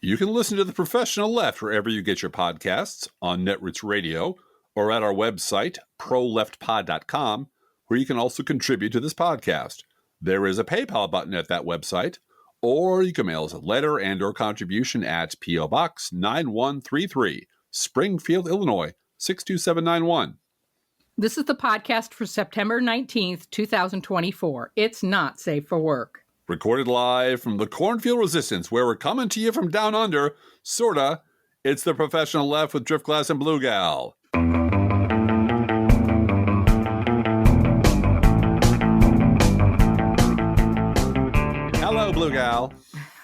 You can listen to The Professional Left wherever you get your podcasts, on Netroots Radio, or at our website, proleftpod.com, where you can also contribute to this podcast. There is a PayPal button at that website, or you can mail us a letter and or contribution at P.O. Box 9133, Springfield, Illinois, 62791. This is the podcast for September 19th, 2024. It's not safe for work. Recorded live from the Cornfield Resistance, where we're coming to you from down under, sorta. It's The Professional Left with Driftglass and Blue Gal. Hello, Blue Gal.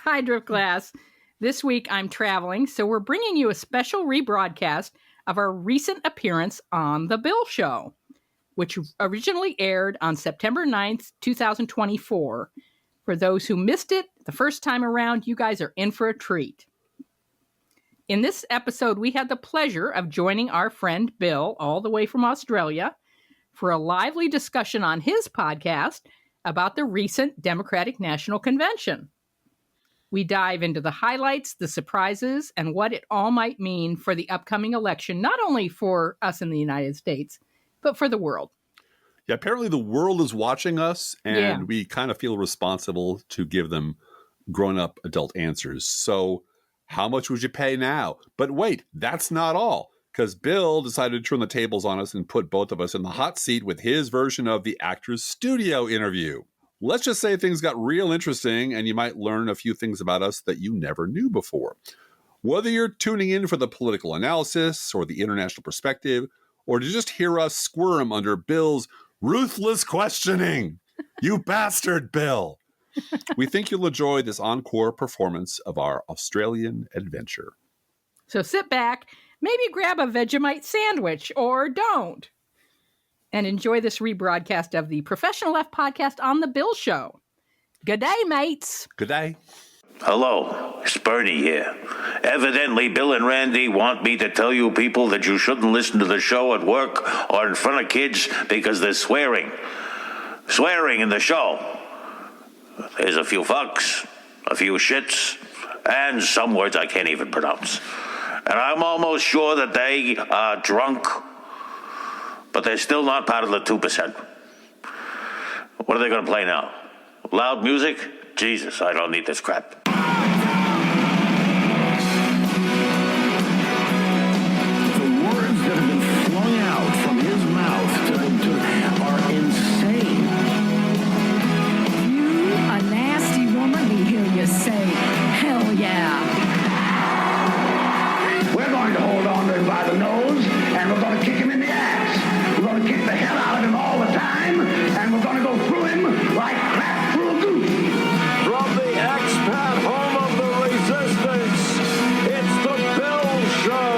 Hi, Driftglass. This week I'm traveling, so we're bringing you a special rebroadcast of our recent appearance on The Bill Show, which originally aired on September 9th, 2024. For those who missed it the first time around, you guys are in for a treat. In this episode, we had the pleasure of joining our friend Bill, all the way from Australia, for a lively discussion on his podcast about the recent Democratic National Convention. We dive into the highlights, the surprises, and what it all might mean for the upcoming election, not only for us in the United States, but for the world. Yeah, apparently the world is watching us, and we kind of feel responsible to give them grown-up adult answers. So how much would you pay now? But wait, that's not all, because Bill decided to turn the tables on us and put both of us in the hot seat with his version of the Actors Studio interview. Let's just say things got real interesting, and you might learn a few things about us that you never knew before. Whether you're tuning in for the political analysis or the international perspective, or to just hear us squirm under Bill's ruthless questioning, you bastard, Bill. We think you'll enjoy this encore performance of our Australian adventure. So sit back, maybe grab a Vegemite sandwich, or don't, and enjoy this rebroadcast of the Professional Left podcast on The Bill Show. Good day, mates. Good day. Hello, it's Bernie here. Evidently, Bill and Randy want me to tell you people that you shouldn't listen to the show at work or in front of kids because they're swearing. Swearing in the show. There's a few fucks, a few shits, and some words I can't even pronounce. And I'm almost sure that they are drunk, but they're still not part of the 2%. What are they going to play now? Loud music? Jesus, I don't need this crap. By the nose, and we're going to kick him in the ass. We're going to kick the hell out of him all the time, and we're going to go through him like crap through a goose. From the expat home of the resistance, it's the Bill Show.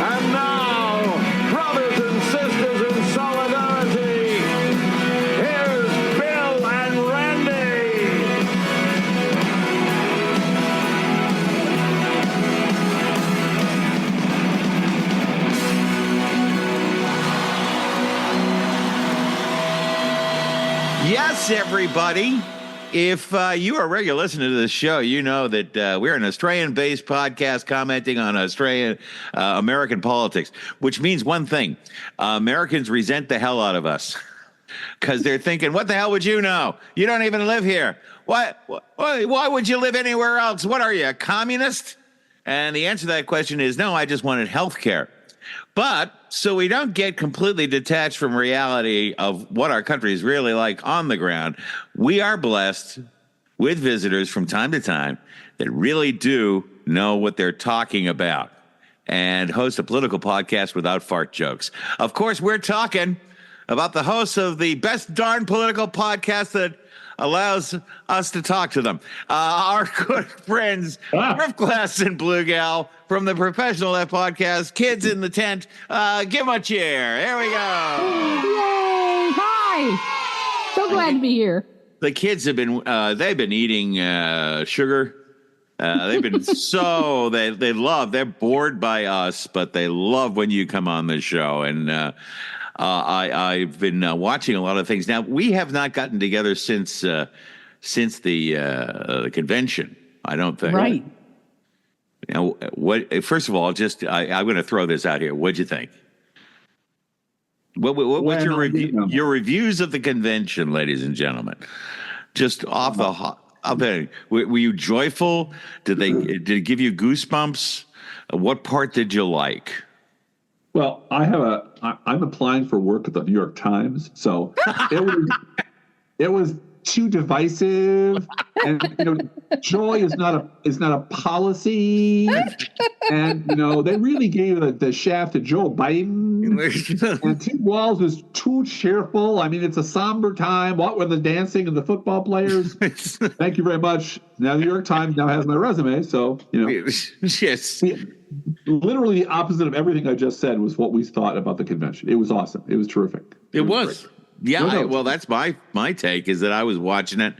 And now, brothers and sisters in solidarity, here's Bill and Randy. Yes, everybody. If you are a regular listener to this show, you know that we're an Australian-based podcast commenting on Australian American politics, which means one thing. Americans resent the hell out of us because they're thinking, what the hell would you know? You don't even live here. Why would you live anywhere else? What are you, a communist? And the answer to that question is no, I just wanted health care. But so we don't get completely detached from reality of what our country is really like on the ground, we are blessed with visitors from time to time that really do know what they're talking about and host a political podcast without fart jokes. Of course, we're talking about the hosts of the best darn political podcast that allows us to talk to them. Our good friends, Driftglass and Blue Gal from the Professional Left podcast, Kids in the Tent. Give them a cheer. There we go. Yay! Hi. So glad to be here. The kids have been, they've been eating sugar. They've been they're bored by us, but they love when you come on the show. And I've been watching a lot of things. Now, we have not gotten together since the convention, I don't think. Right. Now, what? First of all, I'm going to throw this out here. What'd you think? What's your review? Your reviews of the convention, ladies and gentlemen. Just off the hot. Were you joyful? Did it give you goosebumps? What part did you like? Well, I'm applying for work at the New York Times, so it was too divisive, and joy is not a policy, and they really gave the shaft to Joe Biden, and Tim Walz was too cheerful. I mean, it's a somber time. What with the dancing and the football players? Thank you very much. Now the New York Times now has my resume, so Yes. Literally the opposite of everything I just said was what we thought about the convention. It was awesome. It was terrific. It was. Great. Yeah, well, that's my take is that I was watching it.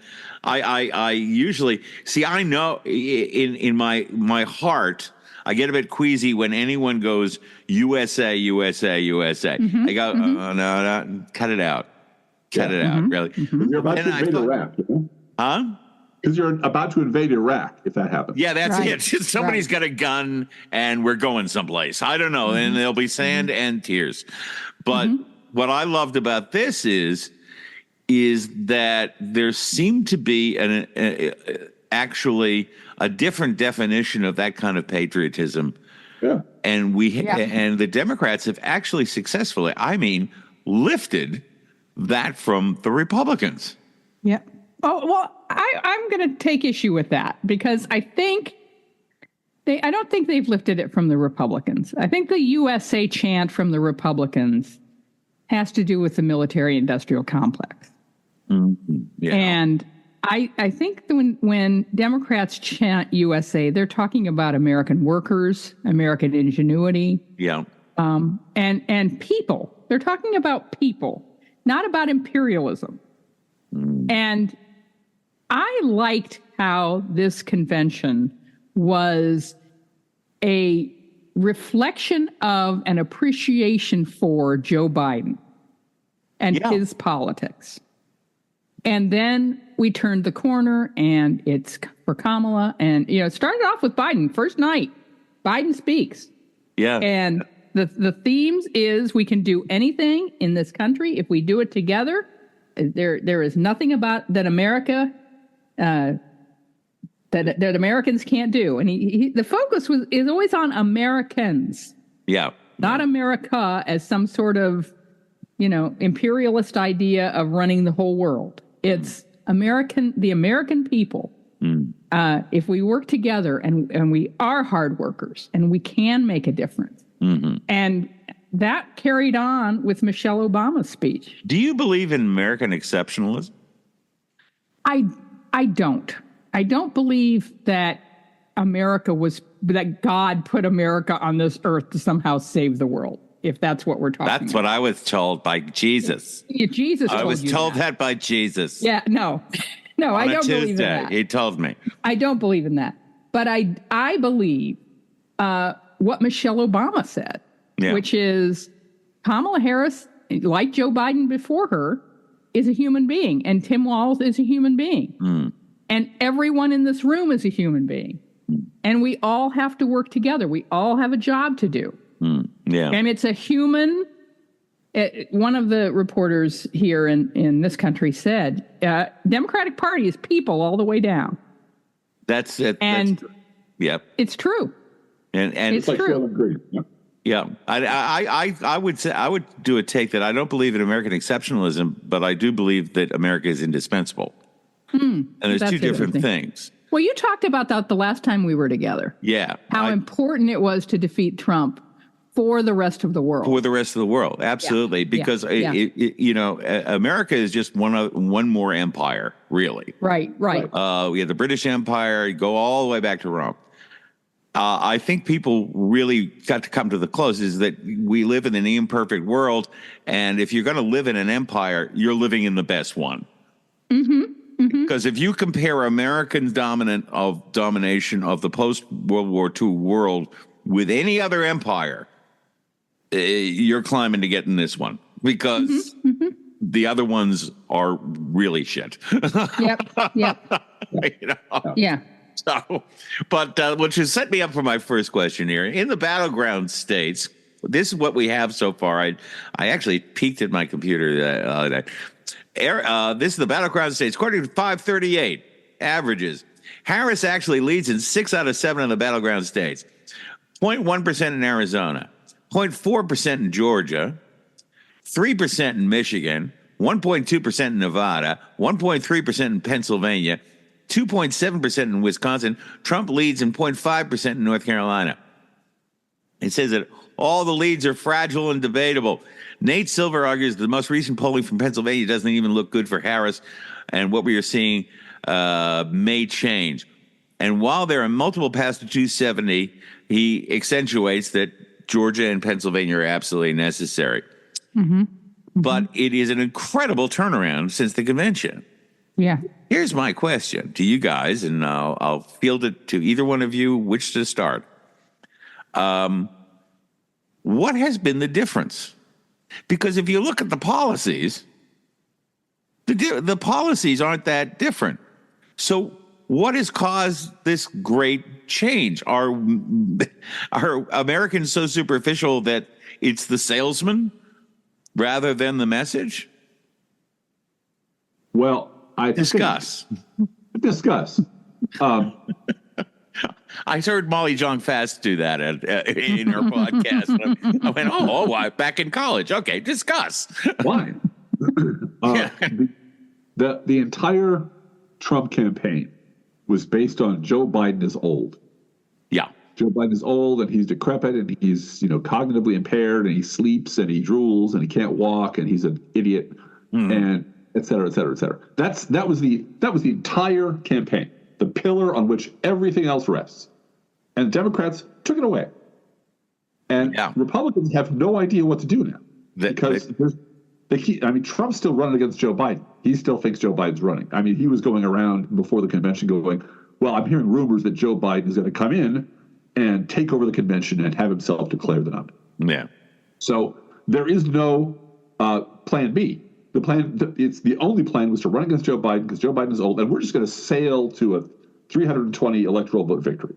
I usually see. I know in my heart, I get a bit queasy when anyone goes USA, USA, USA. I go, oh, no, cut it out, cut it out. Really, you're about to invade Iraq, huh? Because you're about to invade Iraq if that happens. Yeah, that's it. Somebody's got a gun and we're going someplace. I don't know, and there'll be sand and tears, but. What I loved about this is that there seemed to be actually a different definition of that kind of patriotism. Yeah. And and the Democrats have actually successfully, lifted that from the Republicans. Yeah. Oh, well, I'm going to take issue with that because I don't think they've lifted it from the Republicans. I think the USA chant from the Republicans has to do with the military-industrial complex. Yeah. And I think when Democrats chant USA, they're talking about American workers, American ingenuity. Yeah. And people. They're talking about people, not about imperialism. And I liked how this convention was a reflection of an appreciation for Joe Biden and his politics. And then we turned the corner and it's for Kamala. And, it started off with Biden. First night, Biden speaks. Yeah. And the themes is we can do anything in this country if we do it together. There is nothing about that America that Americans can't do. And the focus is always on Americans. Yeah. Not America as some sort of, imperialist idea of running the whole world. It's the American people. If we work together and we are hard workers and we can make a difference. And that carried on with Michelle Obama's speech. Do you believe in American exceptionalism? I don't. I don't believe that that God put America on this earth to somehow save the world, if that's what we're talking about. That's what I was told by Jesus. Yeah, Jesus told you I was told that by Jesus. Yeah, no, I don't believe in that. He told me. I don't believe in that. But I believe what Michelle Obama said, which is Kamala Harris, like Joe Biden before her, is a human being, and Tim Walz is a human being. And everyone in this room is a human being. And we all have to work together. We all have a job to do. Yeah. And it's a human. One of the reporters here in this country said, Democratic Party is people all the way down. That's it. And yep. It's true. And it's true. Yeah. I would say I would do a take that I don't believe in American exceptionalism, but I do believe that America is indispensable. And there's two different things. Well, you talked about that the last time we were together. Yeah. How important it was to defeat Trump for the rest of the world. For the rest of the world. Absolutely. Because, America is just one more empire, really. Right. We had the British Empire, you go all the way back to Rome. I think people really got to come to the close is that we live in an imperfect world. And if you're going to live in an empire, you're living in the best one. Because if you compare American domination of the post-World War II world with any other empire, you're climbing to get in this one because the other ones are really shit. Yep. You know? Yeah. So, but which has set me up for my first question here. In the battleground states, this is what we have so far. I actually peeked at my computer. This is the battleground states. According to 538 averages, Harris actually leads in 6 out of 7 of the battleground states. 0.1% in Arizona, 0.4% in Georgia, 3% in Michigan, 1.2% in Nevada, 1.3% in Pennsylvania, 2.7% in Wisconsin. Trump leads in 0.5% in North Carolina. It says that all the leads are fragile and debatable. Nate Silver argues the most recent polling from Pennsylvania doesn't even look good for Harris, and what we are seeing may change. And while there are multiple paths to 270, he accentuates that Georgia and Pennsylvania are absolutely necessary. Mm-hmm. But it is an incredible turnaround since the convention. Yeah. Here's my question to you guys, and I'll field it to either one of you, which to start. What has been the difference? Because if you look at the policies, the policies aren't that different. So what has caused this great change? Are Americans so superficial that it's the salesman rather than the message? Well, discuss. I heard Molly Jong-Fast do that in her podcast. I went, oh, back in college. Okay, discuss. Why? The entire Trump campaign was based on Joe Biden is old. Yeah. Joe Biden is old and he's decrepit and he's, cognitively impaired and he sleeps and he drools and he can't walk and he's an idiot and et cetera, et cetera, et cetera. That was the entire campaign, the pillar on which everything else rests. And Democrats took it away. And Republicans have no idea what to do now. Because Trump's still running against Joe Biden. He still thinks Joe Biden's running. I mean, he was going around before the convention going, well, I'm hearing rumors that Joe Biden is going to come in and take over the convention and have himself declare the nominee. Yeah. So there is no plan B. The only plan was to run against Joe Biden because Joe Biden is old, and we're just going to sail to a 320 electoral vote victory.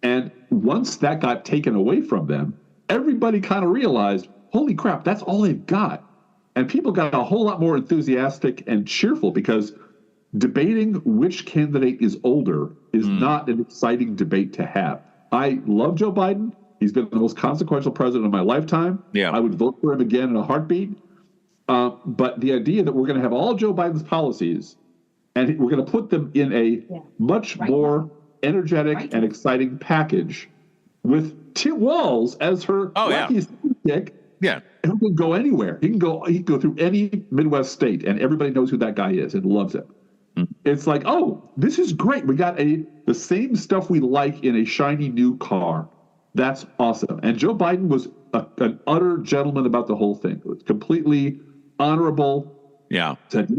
And once that got taken away from them, everybody kind of realized, holy crap, that's all they've got. And people got a whole lot more enthusiastic and cheerful because debating which candidate is older is not an exciting debate to have. I love Joe Biden. He's been the most consequential president of my lifetime. Yeah. I would vote for him again in a heartbeat. But the idea that we're going to have all Joe Biden's policies and we're going to put them in a much more energetic and exciting package with Tim Walz as her wacky sidekick. Yeah. Who can go anywhere. He can go through any Midwest state and everybody knows who that guy is and loves him. It's like, oh, this is great. We got the same stuff we like in a shiny new car. That's awesome. And Joe Biden was an utter gentleman about the whole thing. It was completely honorable. Yeah. Said,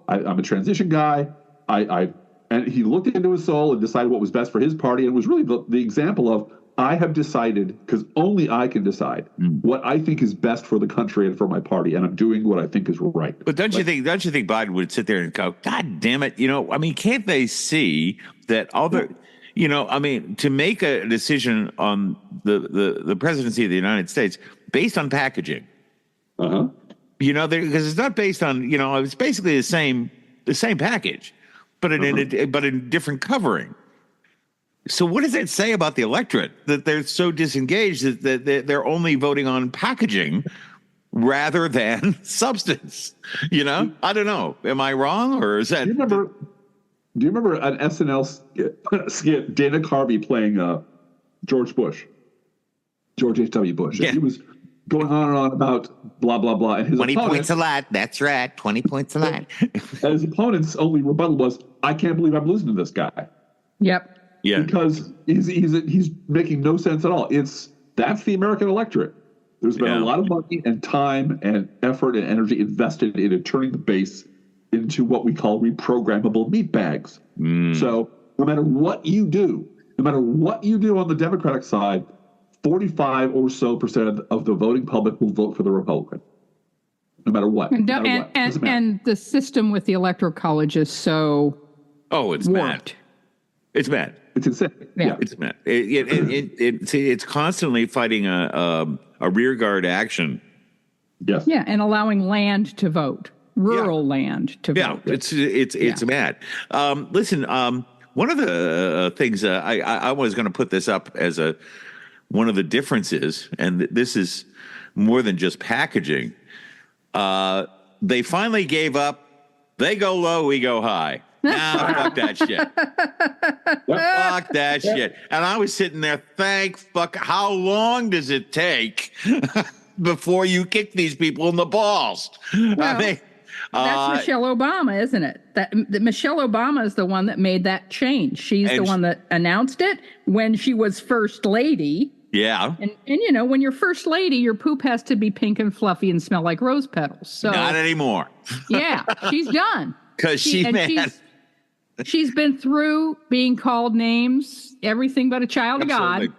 I'm a transition guy. And he looked into his soul and decided what was best for his party. And it was really the example of, I have decided, because only I can decide what I think is best for the country and for my party, and I'm doing what I think is right. But don't you think Biden would sit there and go, God damn it, can't they see that to make a decision on the presidency of the United States based on packaging? Because it's not based on, it's basically the same package, but in different covering. So what does it say about the electorate that they're so disengaged that they're only voting on packaging rather than substance? I don't know. Am I wrong, or is that? Do you remember an SNL skit, Dana Carvey playing George H.W. Bush? Yeah. He was going on and on about blah, blah, blah. And his 20 points a lot. That's right. 20 points a lot. And his opponent's only rebuttal was, I can't believe I'm losing to this guy. Yep. Yeah. Because he's making no sense at all. That's the American electorate. There's been a lot of money and time and effort and energy invested into turning the base into what we call reprogrammable meat bags. So no matter what you do on the Democratic side, 45% or so of the voting public will vote for the Republican. No matter what. And the system with the Electoral College is so it's warped. It's mad. It's insane. Yeah. It's mad. It's constantly fighting a rearguard action. Yes. Yeah, and allowing land to vote, rural land to Yeah, vote. it's mad. Listen, one of the things I was going to put this up as one of the differences, and this is more than just packaging. They finally gave up. They go low, we go high. Nah, fuck that shit. Fuck that shit. And I was sitting there, how long does it take before you kick these people in the balls? Well, that's Michelle Obama, isn't it? That Michelle Obama is the one that made that change. She's the one that announced it when she was first lady. Yeah. And when you're first lady, your poop has to be pink and fluffy and smell like rose petals. So not anymore. Yeah, she's done. Because she's been through being called names, everything but a child of God.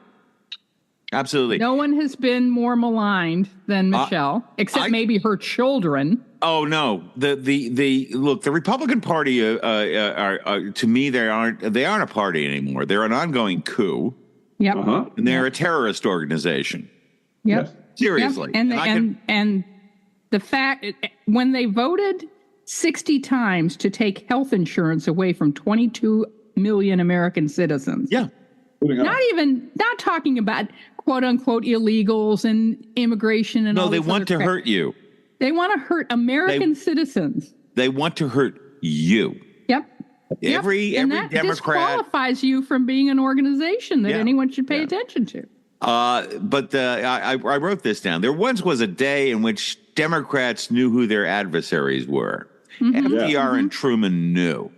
Absolutely. No one has been more maligned than Michelle, except maybe her children. Oh no! The Republican Party are to me they aren't a party anymore. They're an ongoing coup. Yep. And they're a terrorist organization. Yep. Yes. Seriously. Yep. And the fact when they voted 60 times to take health insurance away from 22 million American citizens. Yeah. Not talking about quote unquote illegals and immigration and all they want to hurt you. They want to hurt American citizens. They want to hurt you. Yep. Every that Democrat disqualifies you from being an organization that anyone should pay attention to. But I wrote this down. There once was a day in which Democrats knew who their adversaries were. FDR and Truman knew.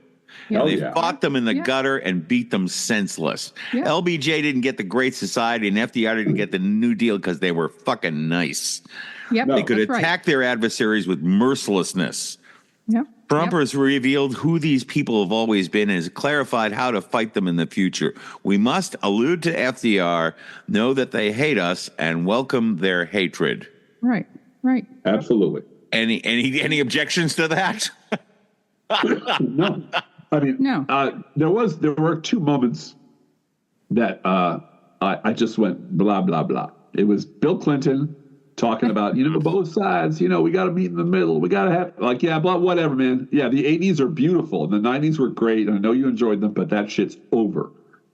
They fought them in the gutter and beat them senseless. LBJ didn't get the Great Society and FDR didn't get the New Deal because they were fucking nice. They could attack their adversaries with mercilessness. Trump has revealed who these people have always been and has clarified how to fight them in the future. We must allude to FDR, know that they hate us, and welcome their hatred. Right. Absolutely. Any objections to that? No. I mean, no. There were two moments that I just went blah, blah, blah. It was Bill Clinton talking about, both sides, we got to meet in the middle. We got to have, blah, whatever, man. Yeah, the 80s are beautiful. The 90s were great. And I know you enjoyed them, but that shit's over.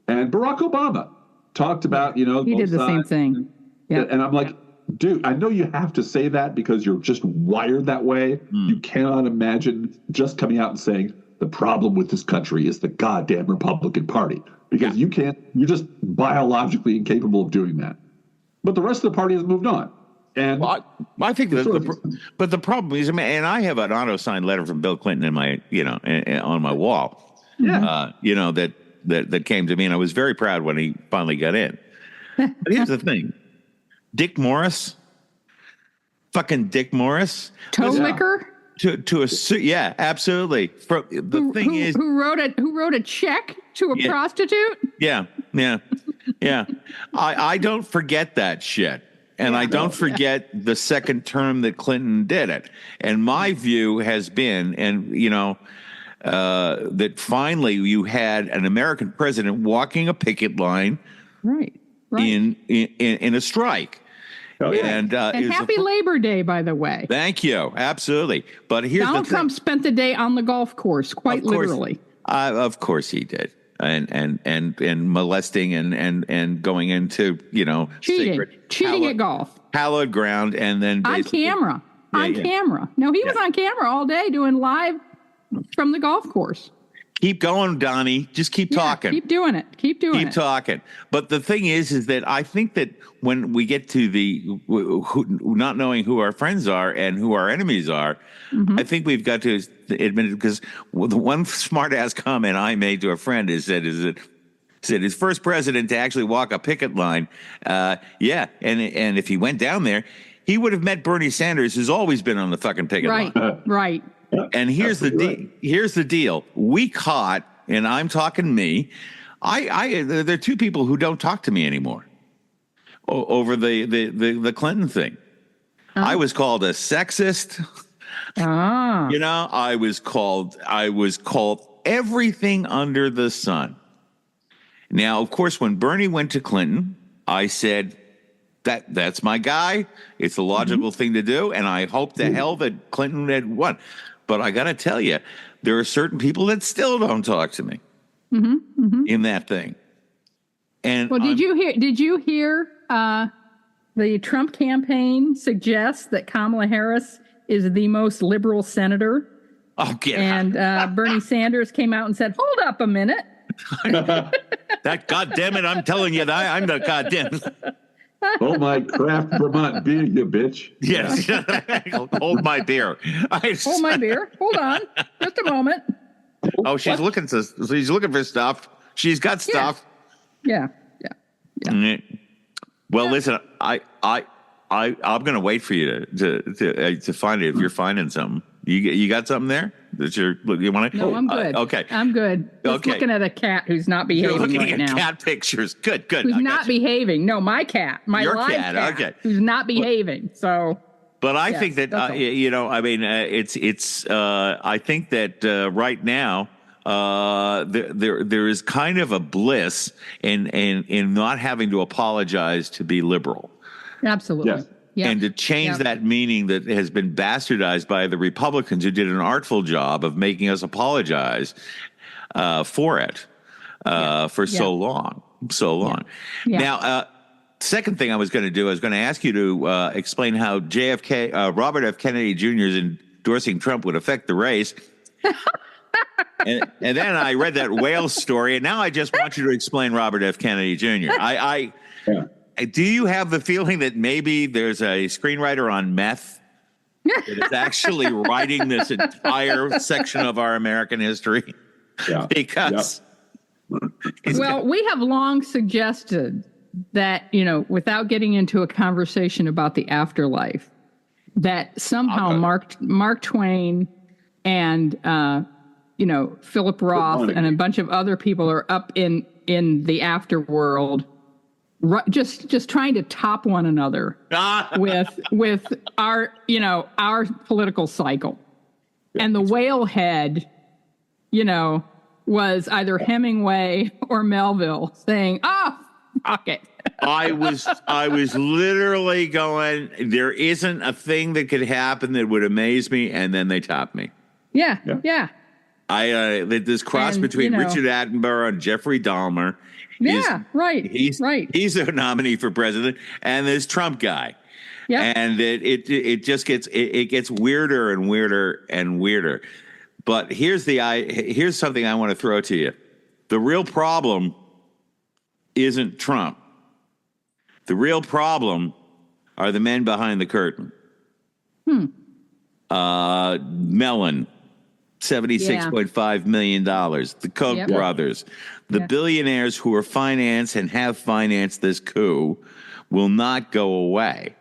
And Barack Obama talked about, he did the same thing. Yeah. And I'm like, dude, I know you have to say that because you're just wired that way. You cannot imagine just coming out and saying, the problem with this country is the goddamn Republican Party. Because you're just biologically incapable of doing that. But the rest of the party has moved on. And I think but the problem is, and I have an auto-signed letter from Bill Clinton in my, on my wall, that came to me, and I was very proud when he finally got in. But here's the thing. Dick Morris, toe licker? Yeah, absolutely. Who wrote a check to a prostitute? Yeah. I don't forget that shit. And I don't forget the second term that Clinton did it. And my view has been, that finally you had an American president walking a picket line, right. in a strike. And happy Labor Day, by the way. Thank you. Absolutely. But here's Donald Trump spent the day on the golf course, quite literally. Of course he did. And molesting and going into, cheating at golf. Hallowed ground, and then on camera. No, he was on camera all day doing live from the golf course. Keep going, Donnie. Just keep talking. Keep doing it. Keep talking. But the thing is that I think that when we get to the not knowing who our friends are and who our enemies are, I think we've got to admit it, because the one smart ass comment I made to a friend is that his first president to actually walk a picket line. And if he went down there, he would have met Bernie Sanders, who's always been on the fucking picket line. Right. And here's the deal. We caught, and I'm talking me. There are two people who don't talk to me anymore over the Clinton thing. I was called a sexist. I was called everything under the sun. Now, of course, when Bernie went to Clinton, I said, that's my guy. It's the logical thing to do, and I hope to hell that Clinton had won. But I got to tell you, there are certain people that still don't talk to me in that thing. And well, did you hear the Trump campaign suggests that Kamala Harris is the most liberal senator? Oh, and Bernie Sanders came out and said, "Hold up a minute." That goddamn it! I'm telling you, I'm the goddamn. Oh, my Kraft Vermont beer, you bitch. Yes. Hold my beer. Hold my beer. Hold on. Just a moment. Oh, she's looking for stuff. She's got stuff. Yeah. Well, listen, I'm going to wait for you to find it if you're finding something. You got something there? You want to? No, I'm good. Okay. I'm good. Just looking at a cat who's not behaving You're looking right at now. Cat pictures. Good. Who's not behaving? No, my cat. Your live cat. Okay. Who's not behaving? So. But I think that I think that right now there is kind of a bliss in not having to apologize to be liberal. Absolutely. Yes. Yeah. And to change that meaning that has been bastardized by the Republicans who did an artful job of making us apologize for it for so long. Yeah. Now, second thing I was going to do, I was going to ask you to explain how Robert F. Kennedy Jr.'s endorsing Trump would affect the race. and then I read that Wales story, and now I just want you to explain Robert F. Kennedy Jr. Do you have the feeling that maybe there's a screenwriter on meth that is actually writing this entire section of our American history? Yeah. Because we have long suggested that, without getting into a conversation about the afterlife, that somehow Mark Twain and Philip Roth and a bunch of other people are up in the afterworld, just trying to top one another with our political cycle. And the whalehead, was either Hemingway or Melville saying, fuck it. I was literally going, there isn't a thing that could happen that would amaze me, and then they top me. Yeah. This cross between Richard Attenborough and Jeffrey Dahmer. He's the nominee for president, and this Trump guy. Yeah. And it just gets weirder and weirder and weirder. But here's something I want to throw to you. The real problem isn't Trump. The real problem are the men behind the curtain. Mellon, $76.5 million. The Koch brothers, the billionaires who are financed and have financed this coup will not go away.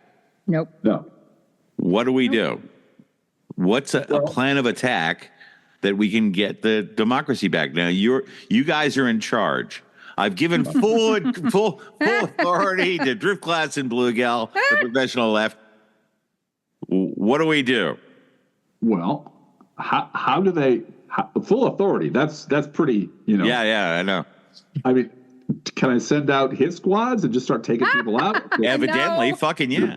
Nope. No. What do we do? What's a plan of attack that we can get the democracy back? Now, you guys are in charge. I've given full authority to Driftglass and Bluegill, the professional left. What do we do? Well, how do they full authority? That's pretty, Yeah, I know. I mean, can I send out his squads and just start taking people out? Evidently, fucking yeah.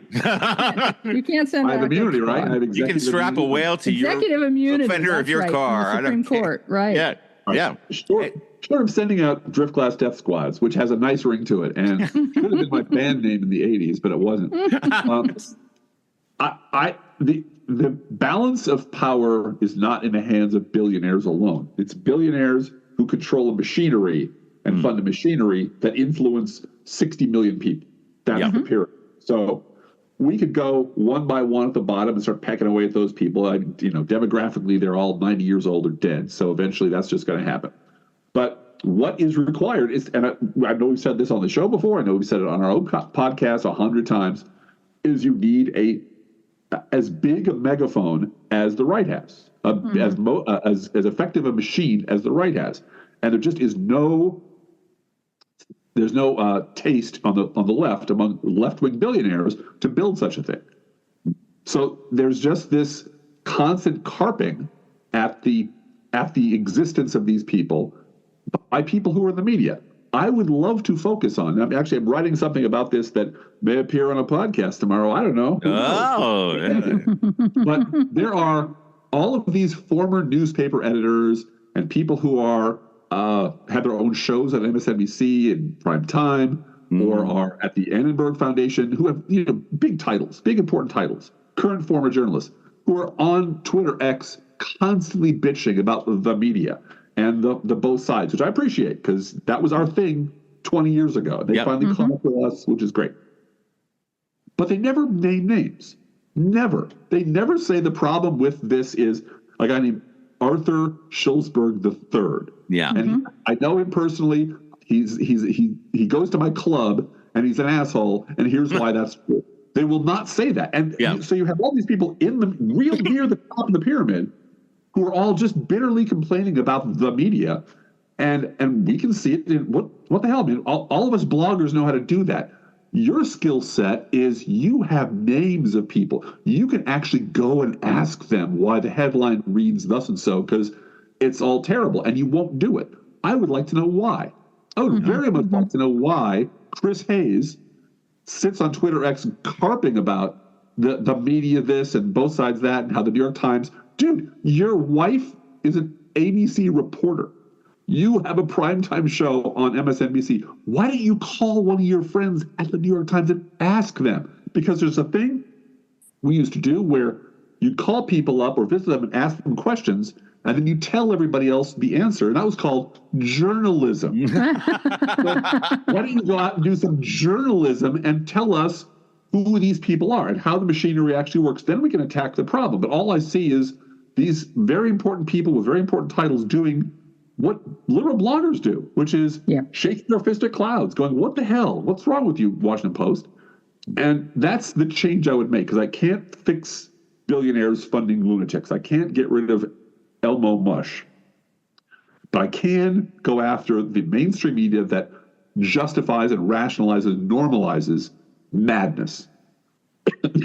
You can't send. I have immunity, right? I have you can strap immunity. a whale to executive your immunity, fender of your car. The Supreme Court, right? Yeah, yeah. Short of sending out Driftglass Death Squads, which has a nice ring to it, and should have been my band name in the '80s, but it wasn't. The balance of power is not in the hands of billionaires alone. It's billionaires who control a machinery and fund a machinery that influence 60 million people. That's the pyramid. So we could go one by one at the bottom and start pecking away at those people. Demographically, they're all 90 years old or dead. So eventually that's just going to happen. But what is required is, and I know we've said this on the show before, I know we've said it on our own podcast 100 times, is you need as big a megaphone as the right has, as effective a machine as the right has. And there just is there's no taste on the left among left-wing billionaires to build such a thing. So there's just this constant carping at the existence of these people by people who are in the media. I would love to focus on. I'm writing something about this that may appear on a podcast tomorrow. I don't know. But there are all of these former newspaper editors and people who are have their own shows at MSNBC in prime time, or are at the Annenberg Foundation, who have big titles, big important titles, current former journalists, who are on Twitter X constantly bitching about the media and the both sides, which I appreciate because that was our thing 20 years ago. They finally come up with us, which is great. But they never name names. Never. They never say the problem with this is a guy named Arthur Schulzberg III. Yeah. And I know him personally. He goes to my club and he's an asshole, and here's why that's true. They will not say that. And so you have all these people in the real near the top of the pyramid who are all just bitterly complaining about the media. And we can see it in what the hell, man? All of us bloggers know how to do that. Your skill set is you have names of people. You can actually go and ask them why the headline reads thus and so, because it's all terrible, and you won't do it. I would like to know why. I would very much like to know why Chris Hayes sits on Twitter X carping about the media this and both sides that, and how the New York Times. Dude, your wife is an ABC reporter. You have a primetime show on MSNBC. Why don't you call one of your friends at the New York Times and ask them? Because there's a thing we used to do where you'd call people up or visit them and ask them questions, and then you tell everybody else the answer. And that was called journalism. So why don't you go out and do some journalism and tell us who these people are and how the machinery actually works? Then we can attack the problem. But all I see is these very important people with very important titles doing what liberal bloggers do, which is shaking their fist at clouds, going, what the hell? What's wrong with you, Washington Post? And that's the change I would make, because I can't fix billionaires funding lunatics. I can't get rid of Elmo Mush. But I can go after the mainstream media that justifies and rationalizes and normalizes madness.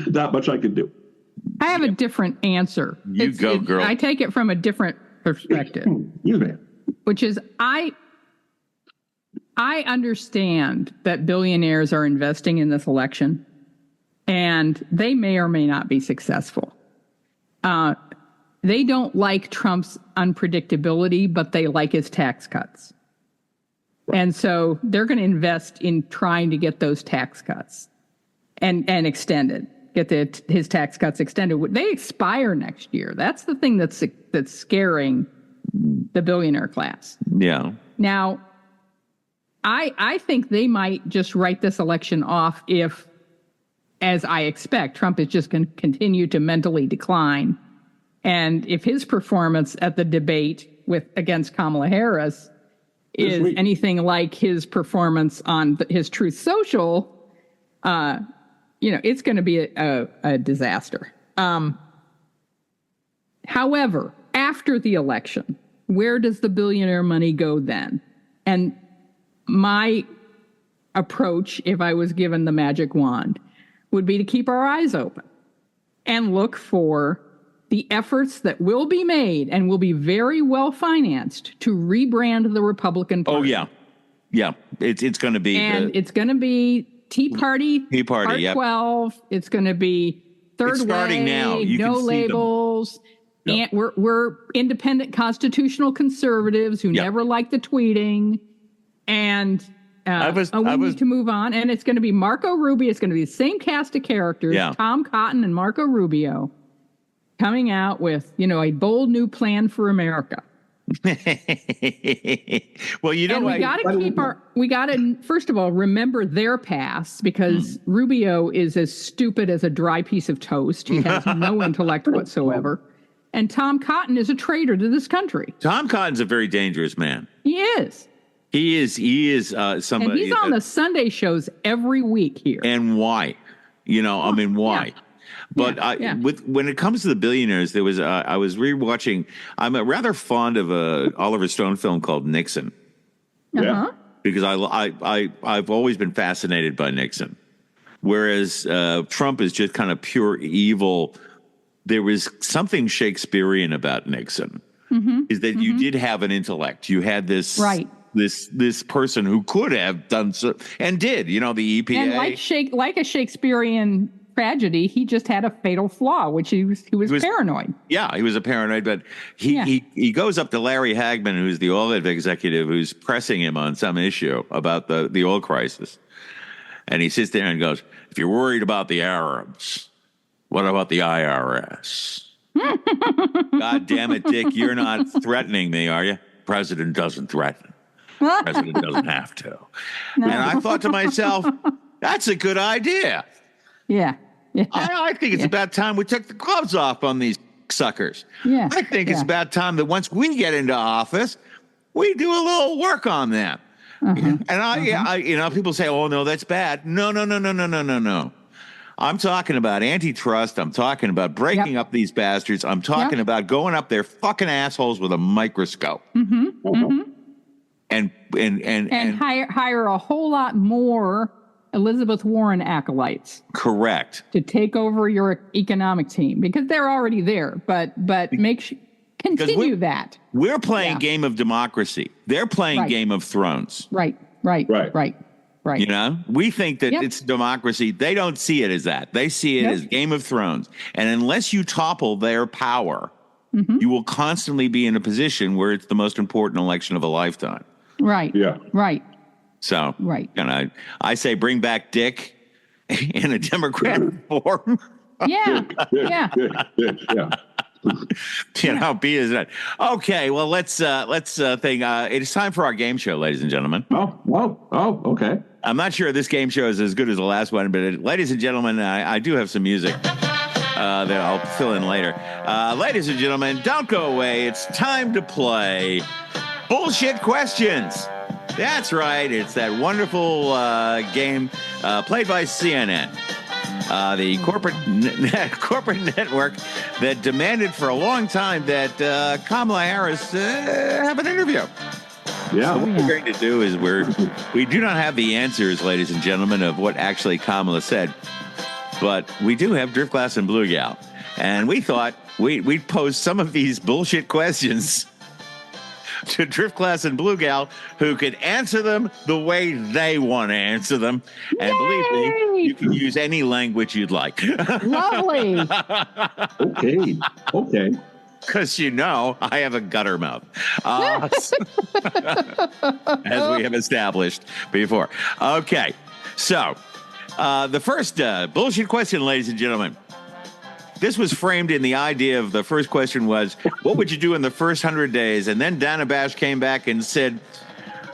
That much I can do. I have a different answer. You go, girl. I take it from a different perspective. You may. Which is, I understand that billionaires are investing in this election, and they may or may not be successful. They don't like Trump's unpredictability, but they like his tax cuts. And so they're going to invest in trying to get those tax cuts and extended, get his tax cuts extended. They expire next year. That's the thing that's scaring the billionaire class. Yeah. Now, I think they might just write this election off if, as I expect, Trump is just going to continue to mentally decline. And if his performance at the debate against Kamala Harris is anything like his performance on his Truth Social, it's going to be a disaster. However, after the election, where does the billionaire money go then? And my approach, if I was given the magic wand, would be to keep our eyes open and look for the efforts that will be made and will be very well financed to rebrand the Republican Party. Oh, yeah. Yeah. It's going to be. And it's going to be Tea Party, Part 12. It's going to be Third Way, starting now. You no can see labels. And we're independent constitutional conservatives who never like the tweeting. And we need to move on. And it's going to be Marco Rubio. It's going to be the same cast of characters, Tom Cotton and Marco Rubio, coming out with, a bold new plan for America. Well, we got to first of all remember their past, because Rubio is as stupid as a dry piece of toast. He has no intellect whatsoever. And Tom Cotton is a traitor to this country. Tom Cotton's a very dangerous man. He is. He is somebody. And he's on the Sunday shows every week here. And why? Why? Yeah. But when it comes to the billionaires, there was I was rewatching. I'm rather fond of a Oliver Stone film called Nixon. Uh-huh. Because I've always been fascinated by Nixon, whereas Trump is just kind of pure evil. There was something Shakespearean about Nixon. Is that you did have an intellect. You had this this person who could have done so and did. The EPA. And like a Shakespearean tragedy, he just had a fatal flaw, which he was paranoid. Yeah, he was a paranoid, but he goes up to Larry Hagman, who's the oil executive, who's pressing him on some issue about the oil crisis. And he sits there and goes, if you're worried about the Arabs, what about the IRS? God damn it, Dick, you're not threatening me, are you? President doesn't threaten. President doesn't have to. No. And I thought to myself, that's a good idea. Yeah. I think it's about time we took the gloves off on these suckers. Yeah. I think it's about time that once we get into office, we do a little work on them. And people say, oh, no, that's bad. No. I'm talking about antitrust. I'm talking about breaking up these bastards. I'm talking about going up their fucking assholes with a microscope. And hire a whole lot more Elizabeth Warren acolytes. Correct. To take over your economic team, because they're already there, but continue that. We're playing Game of Democracy. They're playing Game of Thrones. Right. We think that it's democracy. They don't see it as that. They see it as Game of Thrones. And unless you topple their power, you will constantly be in a position where it's the most important election of a lifetime. Right. Yeah. Right. So, and I say bring back Dick in a Democratic form. Yeah. Be as that. Okay, well, let's think. It is time for our game show, ladies and gentlemen. Oh, okay. I'm not sure this game show is as good as the last one, but ladies and gentlemen, I do have some music that I'll fill in later. Ladies and gentlemen, don't go away. It's time to play Bullshit Questions. That's right. It's that wonderful game played by CNN. The corporate network that demanded for a long time that Kamala Harris have an interview. Yeah. So what we're going to do is we do not have the answers, ladies and gentlemen, of what actually Kamala said, but we do have Drift Glass and Blue Gal, and we thought we'd pose some of these bullshit questions to Drift Glass and Blue Gal, who could answer them the way they want to answer them. And believe me, you can use any language you'd like. Lovely. Okay. Because I have a gutter mouth, as we have established before. Okay, so the first bullshit question, ladies and gentlemen. This was framed in the idea of the first question was, what would you do in the first 100 days? And then Dana Bash came back and said,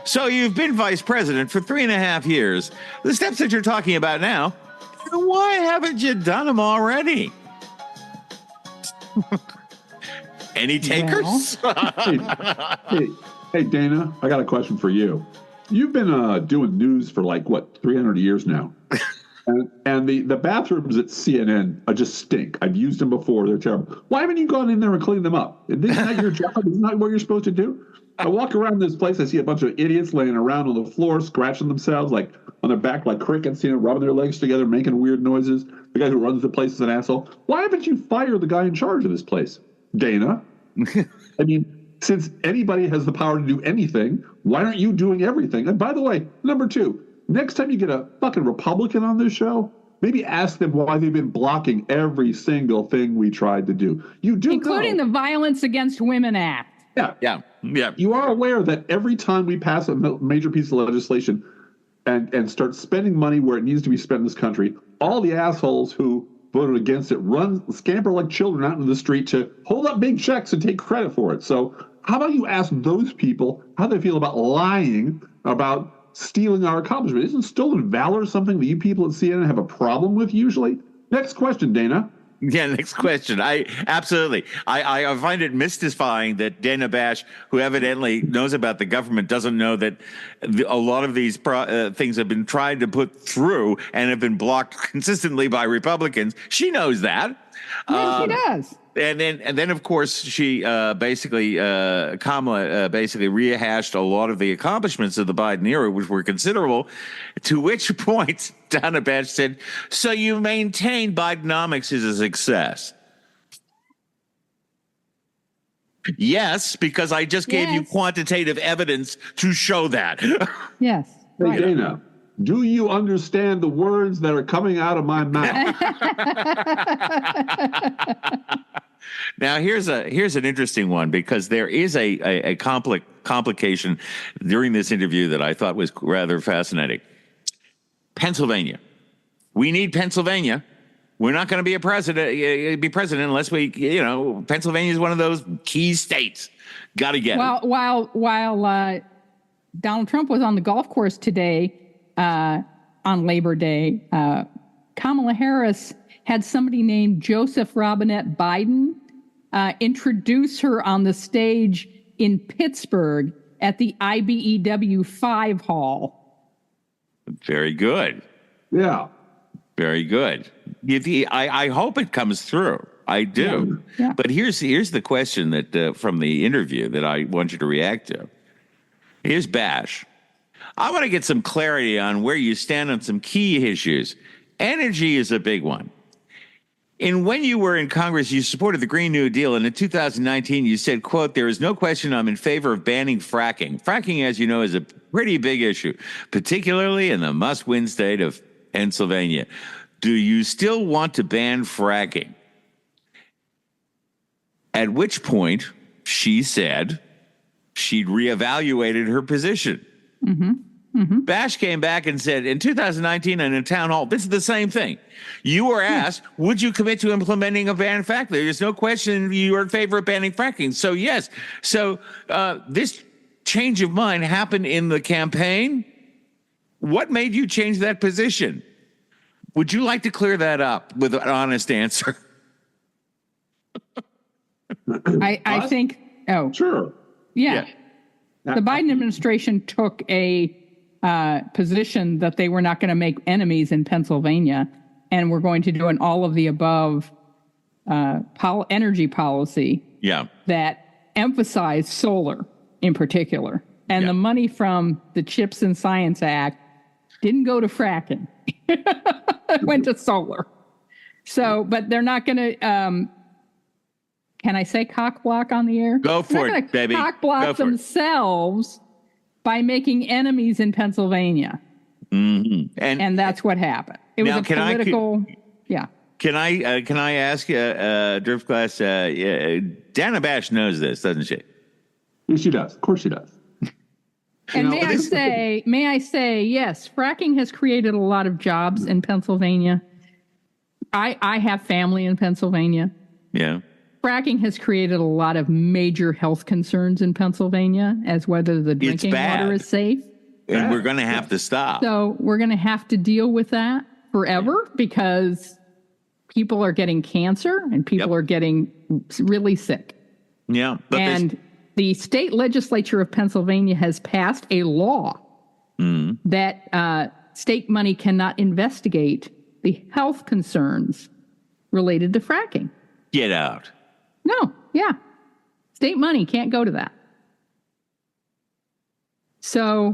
so you've been vice president for 3.5 years. The steps that you're talking about now, why haven't you done them already? Any takers? Hey, Dana, I got a question for you. You've been doing news for 300 years now. And the bathrooms at CNN just stink. I've used them before. They're terrible. Why haven't you gone in there and cleaned them up? Isn't that your job? Isn't that what you're supposed to do? I walk around this place. I see a bunch of idiots laying around on the floor, scratching themselves on their back like crickets, rubbing their legs together, making weird noises. The guy who runs the place is an asshole. Why haven't you fired the guy in charge of this place, Dana? I mean, since anybody has the power to do anything, why aren't you doing everything? And by the way, number 2, next time you get a fucking Republican on this show, maybe ask them why they've been blocking every single thing we tried to do. You do, including the Violence Against Women Act. Yeah. You are aware that every time we pass a major piece of legislation and start spending money where it needs to be spent in this country, all the assholes who voted against it scamper like children out into the street to hold up big checks and take credit for it. So how about you ask those people how they feel about lying about stealing our accomplishment? Isn't stolen valor something that you people at CNN have a problem with usually? Next question, Dana. Yeah, next question. I find it mystifying that Dana Bash, who evidently knows about the government, doesn't know that a lot of these things have been tried to put through and have been blocked consistently by Republicans. She knows that. Yeah, she does. And then, of course, she Kamala basically rehashed a lot of the accomplishments of the Biden era, which were considerable, to which point Dana Bash said, so you maintain Bidenomics is a success. Yes, because I just gave you quantitative evidence to show that. Yes. Hey, Right. Dana, do you understand the words that are coming out of my mouth? Now, here's an interesting one, because there is a complication during this interview that I thought was rather fascinating. Pennsylvania. We need Pennsylvania. We're not going to be be president unless Pennsylvania is one of those key states. Got to get it. While Donald Trump was on the golf course today on Labor Day, Kamala Harris had somebody named Joseph Robinette Biden introduce her on the stage in Pittsburgh at the IBEW 5 Hall. Very good. Yeah. Very good. I hope it comes through. I do. Yeah. But here's the question that from the interview that I want you to react to. Here's Bash. I want to get some clarity on where you stand on some key issues. Energy is a big one. And when you were in Congress, you supported the Green New Deal. And in 2019, you said, quote, "There is no question I'm in favor of banning fracking." Fracking, as you know, is a pretty big issue, particularly in the must-win state of Pennsylvania. Do you still want to ban fracking? At which point she said she'd reevaluated her position. Bash came back and said in 2019 in a town hall, this is the same thing. You were asked, would you commit to implementing a ban fracking? There's no question you are in favor of banning fracking. So yes. So this change of mind happened in the campaign. What made you change that position? Would you like to clear that up with an honest answer? I think. Oh, Sure. yeah. The Biden administration took a position that they were not going to make enemies in Pennsylvania, and we're going to do an all of the above energy policy that emphasized solar in particular. And the money from the CHIPS and Science Act didn't go to fracking. It went to solar. So, but they're not going to, can I say cock block on the air? Go for it, baby. Cock block themselves by making enemies in Pennsylvania. Mm-hmm. And that's what happened. It was a political, Can I ask you, Driftglass, Dana Bash knows this, doesn't she? Yes, she does. Of course she does. And may I say, yes, fracking has created a lot of jobs in Pennsylvania. I have family in Pennsylvania. Yeah. Fracking has created a lot of major health concerns in Pennsylvania as whether the drinking water is safe. And we're going to have to stop. So we're going to have to deal with that forever because people are getting cancer and people are getting really sick. Yeah. And the state legislature of Pennsylvania has passed a law that state money cannot investigate the health concerns related to fracking. Get out. No, state money can't go to that. So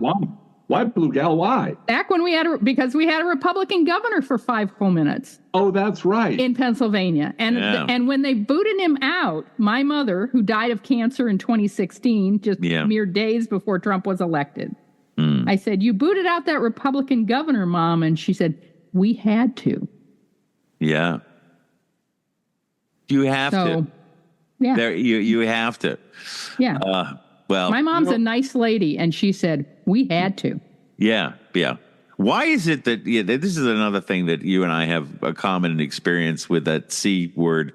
why, Blue Gal? Why? Back when we had because we had a Republican governor for 5 whole minutes. Oh, that's right. In Pennsylvania. And when they booted him out, my mother, who died of cancer in 2016, just mere days before Trump was elected, I said, "You booted out that Republican governor, Mom." And she said, "We had to." Yeah. You have to. Yeah. You have to. Yeah. Well, my mom's a nice lady, and she said, "We had to." Yeah. Why is it that this is another thing that you and I have a common experience with, that C word,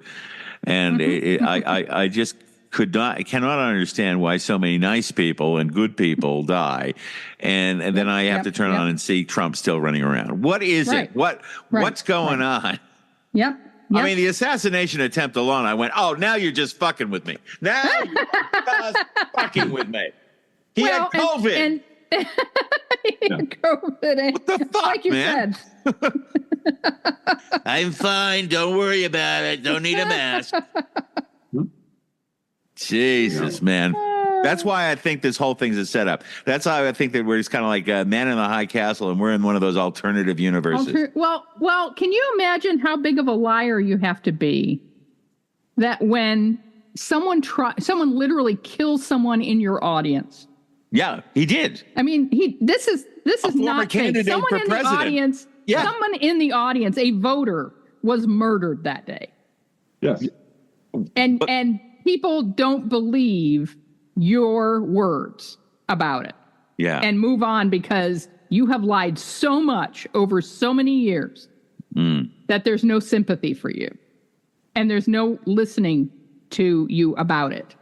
and I just cannot understand why so many nice people and good people die, and then I have to turn on and see Trump still running around. What is it? What's going on? Yep. I mean, the assassination attempt alone, I went, oh, now you're just fucking with me. Now you're just fucking with me. He had COVID. COVID. What the fuck, like you man? Said. I'm fine. Don't worry about it. Don't need a mask. Jesus, man. That's why I think this whole thing's a setup. That's how I think that we're just kind of like Man in the High Castle, and we're in one of those alternative universes. Well, can you imagine how big of a liar you have to be that when someone literally kills someone in your audience. Yeah, he did. I mean, this is not fake. Someone in the audience, someone in the audience, a voter was murdered that day. Yes. And people don't believe your words about it. Yeah. And move on because you have lied so much over so many years that there's no sympathy for you. And there's no listening to you about it.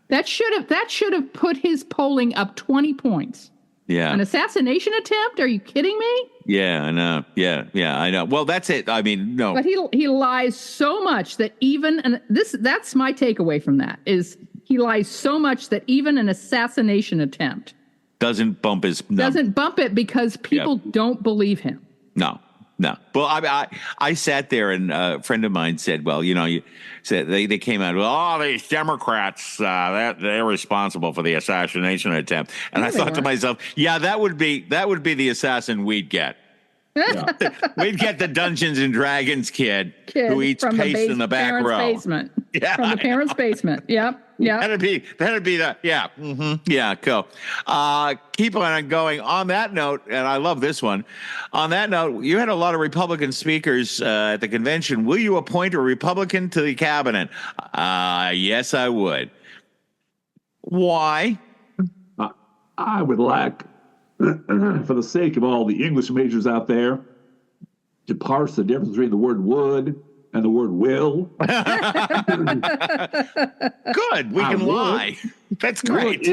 That should have put his polling up 20 points. Yeah. An assassination attempt? Are you kidding me? Yeah, I know. Yeah, I know. Well, that's it. I mean, no. But he lies so much that that's my takeaway from that is he lies so much that even an assassination attempt doesn't bump it because people don't believe him. No. Well, I sat there and a friend of mine said, well, you said they came out, well, these Democrats, they're responsible for the assassination attempt. And I thought to myself, yeah, that would be the assassin we'd get. Yeah. We'd get the Dungeons and Dragons kid who eats paste in the back row. Basement. Yeah, from the parents' basement. Yep. Yeah. That'd be the yeah. Mm-hmm. Yeah, cool. Keep on going. On that note, and I love this one. On that note, you had a lot of Republican speakers at the convention. Will you appoint a Republican to the cabinet? Yes, I would. Why? I would like, for the sake of all the English majors out there, to parse the difference between the word would and the word will. Good. We can lie. That's great.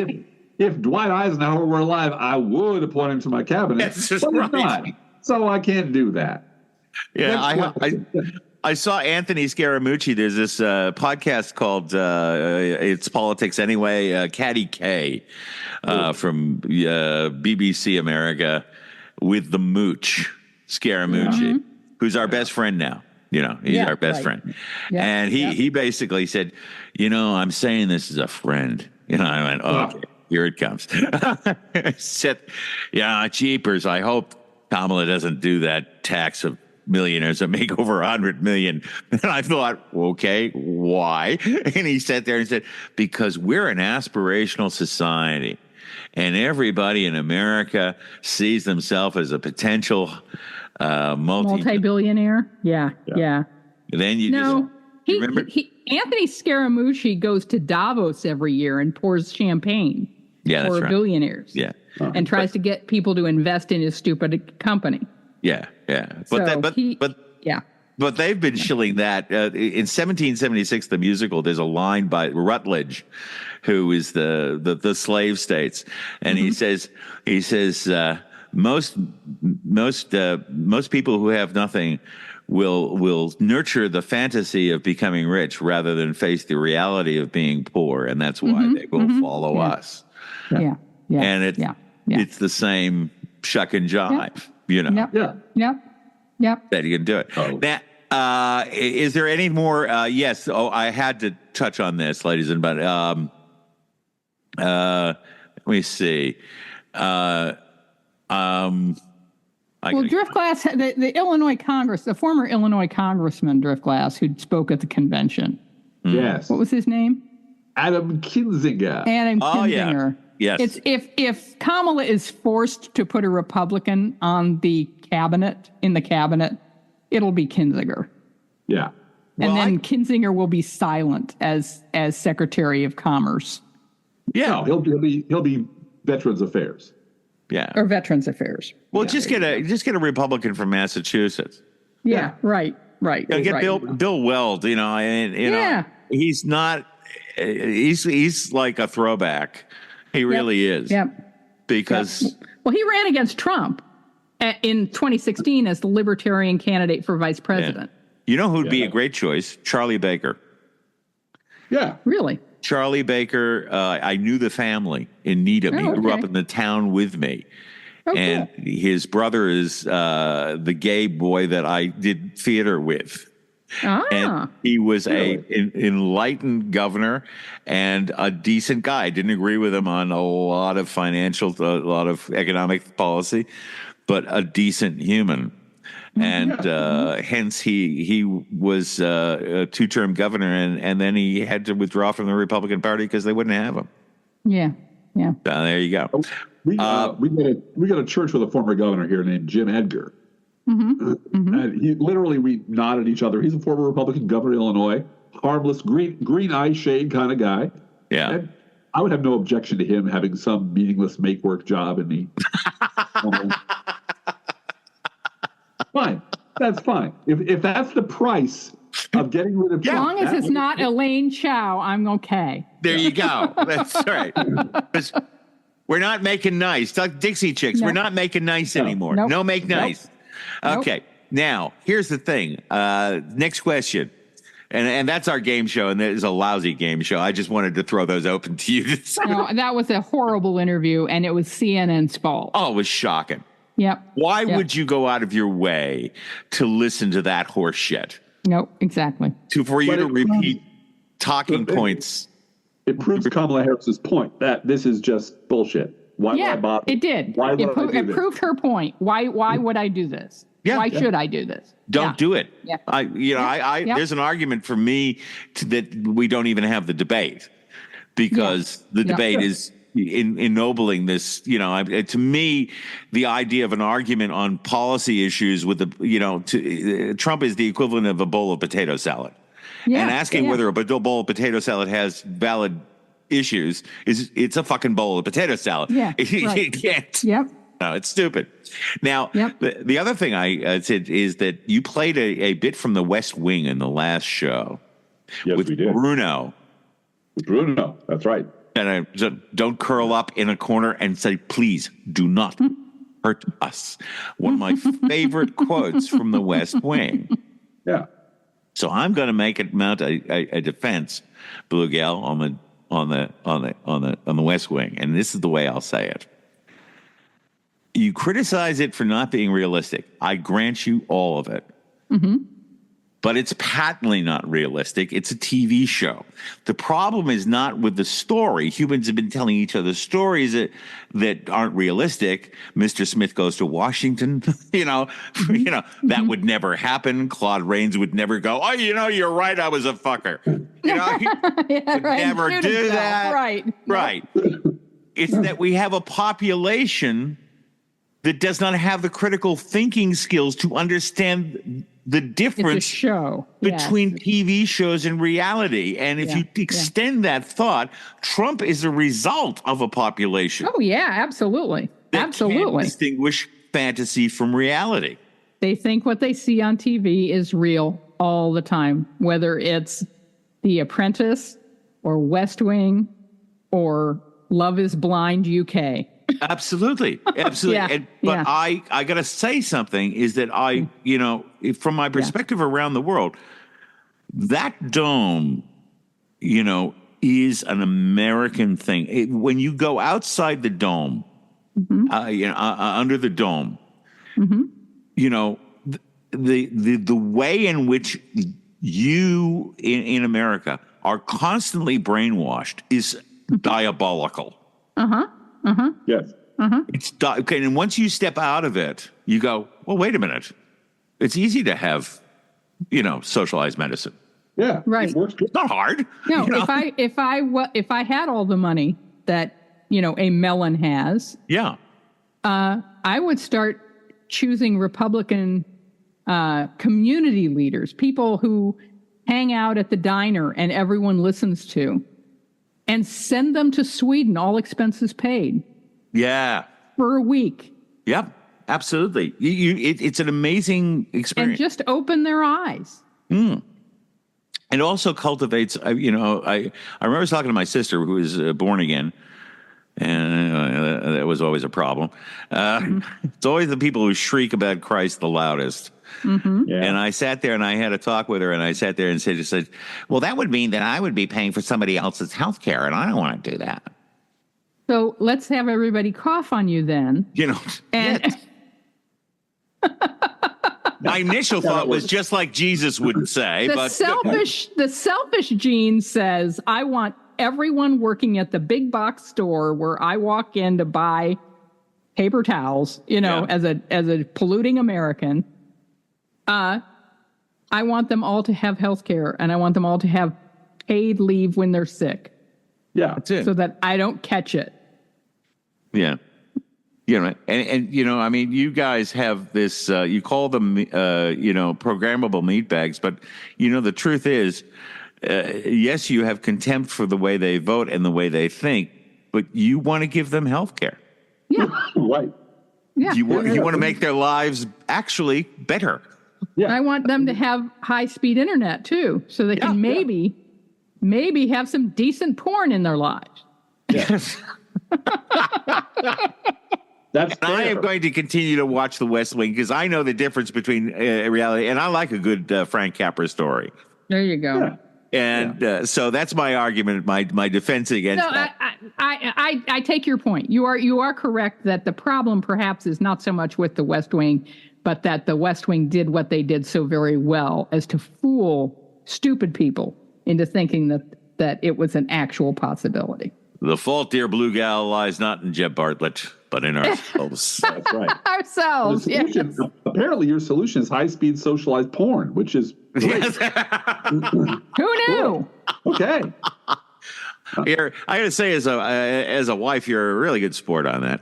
If Dwight Eisenhower were alive, I would appoint him to my cabinet. That's just but right. He's not, so I can't do that. Yeah, I saw Anthony Scaramucci. There's this podcast called It's Politics Anyway, Caddy K from BBC America with the Mooch, Scaramucci, who's our best friend now. He's our best friend. Yeah, and he basically said, I'm saying this as a friend. I went, okay, here it comes. I said, jeepers, I hope Kamala doesn't do that tax of millionaires that make over 100 million. And I thought, okay, why? And he sat there and said, because we're an aspirational society and everybody in America sees themselves as a potential multi-billionaire. Yeah. And then remember? Anthony Scaramucci goes to Davos every year and pours champagne for billionaires. Yeah. And tries to get people to invest in his stupid company. Yeah. But they've been shilling that. In 1776, the musical, there's a line by Rutledge, who is the slave states, and he says most people who have nothing will nurture the fantasy of becoming rich rather than face the reality of being poor, and that's why they will follow us. Yeah. And it's the same shuck and jive, Yep. That you can do it. Oh. Now, is there any more? Yes. Oh, I had to touch on this, ladies and gentlemen. Let me see. Driftglass, the Illinois Congress, the former Illinois Congressman Driftglass, who spoke at the convention. Yes. What was his name? Adam Kinzinger. Oh, yeah. Yes. It's if Kamala is forced to put a Republican on the cabinet, it'll be Kinzinger. Yeah. And then Kinzinger will be silent as Secretary of Commerce. Yeah. No, he'll be Veterans Affairs. Yeah. Or Veterans Affairs. Well, just get a Republican from Massachusetts. Yeah. Right. Get Bill Weld, he's not he's like a throwback. He really is. Yep. Because he ran against Trump in 2016 as the Libertarian candidate for vice president. Yeah. You know who'd be a great choice? Charlie Baker. Yeah. Really? Charlie Baker, I knew the family in Needham. He grew up in the town with me. And his brother is the gay boy that I did theater with. And he was an enlightened governor and a decent guy. I didn't agree with him on a lot of economic policy, but a decent human. And hence he was a two-term governor, and then he had to withdraw from the Republican Party because they wouldn't have him. Yeah. There you go. We got a church with a former governor here named Jim Edgar. And we nod at each other. He's a former Republican governor of Illinois, harmless, green eye shade kind of guy. Yeah. And I would have no objection to him having some meaningless make work job in the. Fine. That's fine. If that's the price of getting rid of As long as it's not Elaine Chao, I'm okay. There you go. That's right. We're not making nice. Like Dixie Chicks, we're not making nice anymore. Nope. No make nice. Nope. Okay. Now, here's the thing. Next question. And that's our game show, and it is a lousy game show. I just wanted to throw those open to you. No, that was a horrible interview, and it was CNN's fault. Oh, it was shocking. Yep. Why would you go out of your way to listen to that horse shit? Nope, exactly. For you to repeat talking points. It proves Kamala Harris's point that this is just bullshit. Why would I bother? It did. It proved her point. Why would I do this? Yeah. Why should I do this? Don't do it. Yeah. There's an argument for me that we don't even have the debate because the debate is ennobling this. To me, the idea of an argument on policy issues with Trump is the equivalent of a bowl of potato salad. Yeah, and asking whether a bowl of potato salad has valid issues it's a fucking bowl of potato salad. Yeah, You can't. Yep. No, it's stupid. Now, the other thing I said is that you played a bit from The West Wing in the last show. Yes, with we did. Bruno. Bruno, that's right. And don't curl up in a corner and say, please do not hurt us. One of my favorite quotes from The West Wing. Yeah. So I'm going to mount a defense, Blue Gal, on the West Wing, and this is the way I'll say it. You criticize it for not being realistic. I grant you all of it. But it's patently not realistic. It's a TV show. The problem is not with the story. Humans have been telling each other stories that aren't realistic. Mr. Smith goes to Washington. That would never happen. Claude Rains would never go, oh, you're right, I was a fucker. He would never do that. Right. It's that we have a population that does not have the critical thinking skills to understand the difference between TV shows and reality. And if you extend that thought, Trump is a result of a population. Oh, yeah, absolutely. That can't distinguish fantasy from reality. They think what they see on TV is real all the time, whether it's The Apprentice or West Wing or Love is Blind UK. Absolutely. But I got to say something is that from my perspective around the world, that dome, is an American thing. When you go outside the dome, under the dome, the way in which you in America are constantly brainwashed is diabolical. Yes. It's and once you step out of it, you go, well, wait a minute. It's easy to have, socialized medicine. Yeah. Right. It works good. It's not hard. No, if I had all the money that, a melon has, I would start choosing Republican community leaders, people who hang out at the diner and everyone listens to, and send them to Sweden, all expenses paid. Yeah. For a week. Yep, absolutely. It's an amazing experience. And just open their eyes. It also cultivates, I remember talking to my sister who was born again, and that was always a problem. It's always the people who shriek about Christ the loudest. And I sat there and I had a talk with her, and I sat there and said, well, that would mean that I would be paying for somebody else's health care, and I don't want to do that. So let's have everybody cough on you then. And my initial thought was just like Jesus would say. The selfish gene says, I want everyone working at the big box store where I walk in to buy paper towels, as a polluting American. I want them all to have health care, and I want them all to have paid leave when they're sick. Yeah. That's it. So that I don't catch it. Yeah. And I mean, you guys have this, you call them, programmable meat bags, but, the truth is, yes, you have contempt for the way they vote and the way they think, but you want to give them health care. Yeah. Right. Yeah. You want to make their lives actually better. Yeah. I want them to have high-speed internet, too, so they can maybe have some decent porn in their lives. Yes. That's fair. I am going to continue to watch The West Wing because I know the difference between reality, and I like a good Frank Capra story. There you go. Yeah. And so that's my argument, my defense against that. I take your point. You are correct that the problem perhaps is not so much with The West Wing, but that The West Wing did what they did so very well as to fool stupid people into thinking that it was an actual possibility. The fault, dear Blue Gal, lies not in Jeb Bartlett, but in ourselves. That's right. Ourselves, yes. Apparently, your solution is high-speed socialized porn, which is great. Who knew? Okay. I got to say, as a wife, you're a really good sport on that.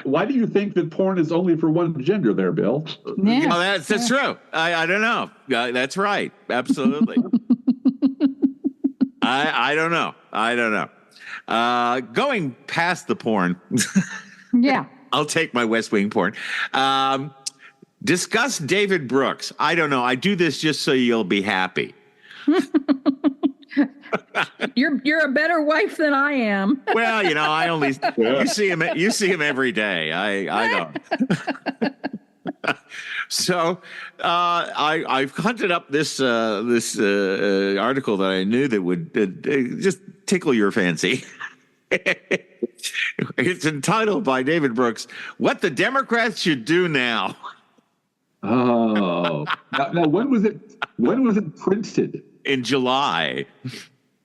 Why do you think that porn is only for one gender there, Bill? Yeah. No, that's true. I don't know. That's right. Absolutely. I don't know. Going past the porn. Yeah. I'll take my West Wing porn. Discuss David Brooks. I don't know. I do this just so you'll be happy. You're a better wife than I am. Well, I only you see him every day. I don't. So I've hunted up this article that I knew that would just tickle your fancy. It's entitled by David Brooks, "What the Democrats Should Do Now." Oh, now when was it printed? In July.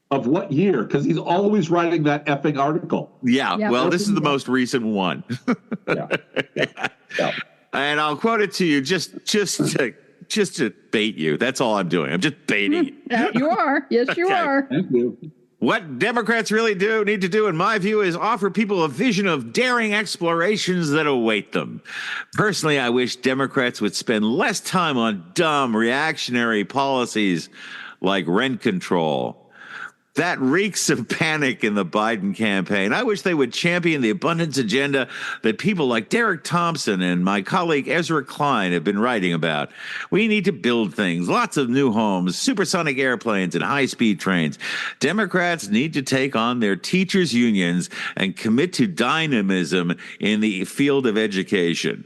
Of what year? Because he's always writing that effing article. Yeah. Well, this is the most recent one. Yeah. And I'll quote it to you just to bait you. That's all I'm doing. I'm just baiting you. You are. Yes, you are. Thank you. What Democrats really need to do, in my view, is offer people a vision of daring explorations that await them. Personally, I wish Democrats would spend less time on dumb, reactionary policies like rent control. That reeks of panic in the Biden campaign. I wish they would champion the abundance agenda that people like Derek Thompson and my colleague Ezra Klein have been writing about. We need to build things, lots of new homes, supersonic airplanes, and high-speed trains. Democrats need to take on their teachers' unions and commit to dynamism in the field of education.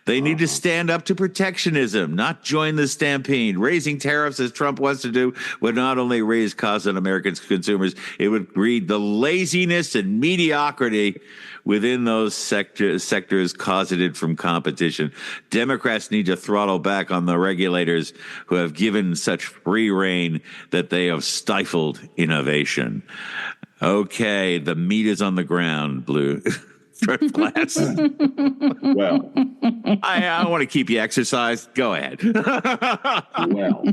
They need to stand up to protectionism, not join the stampede. Raising tariffs, as Trump wants to do, would not only raise costs on American consumers, it would breed the laziness and mediocrity within those sectors causative from competition. Democrats need to throttle back on the regulators who have given such free rein that they have stifled innovation. Okay, the meat is on the ground, Blue. Glass. Well, I want to keep you exercised. Go ahead. well,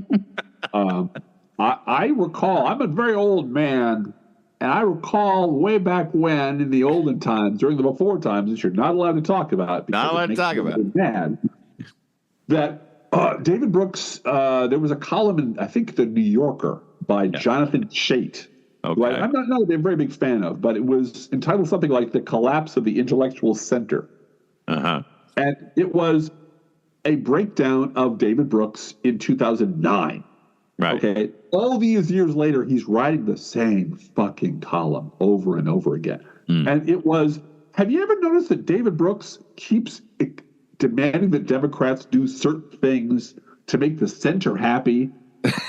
I recall, I'm a very old man, and I recall way back when, in the olden times, during the before times, that you're not allowed to talk about. Not allowed to talk about. Mad, that David Brooks, there was a column in, I think, the New Yorker by Jonathan Chait. Okay. Right? I'm not a very big fan of, but it was entitled something like "The Collapse of the Intellectual Center." Uh-huh. And it was a breakdown of David Brooks in 2009. Right. Okay. All these years later, he's writing the same fucking column over and over again. And it was, have you ever noticed that David Brooks keeps demanding that Democrats do certain things to make the center happy?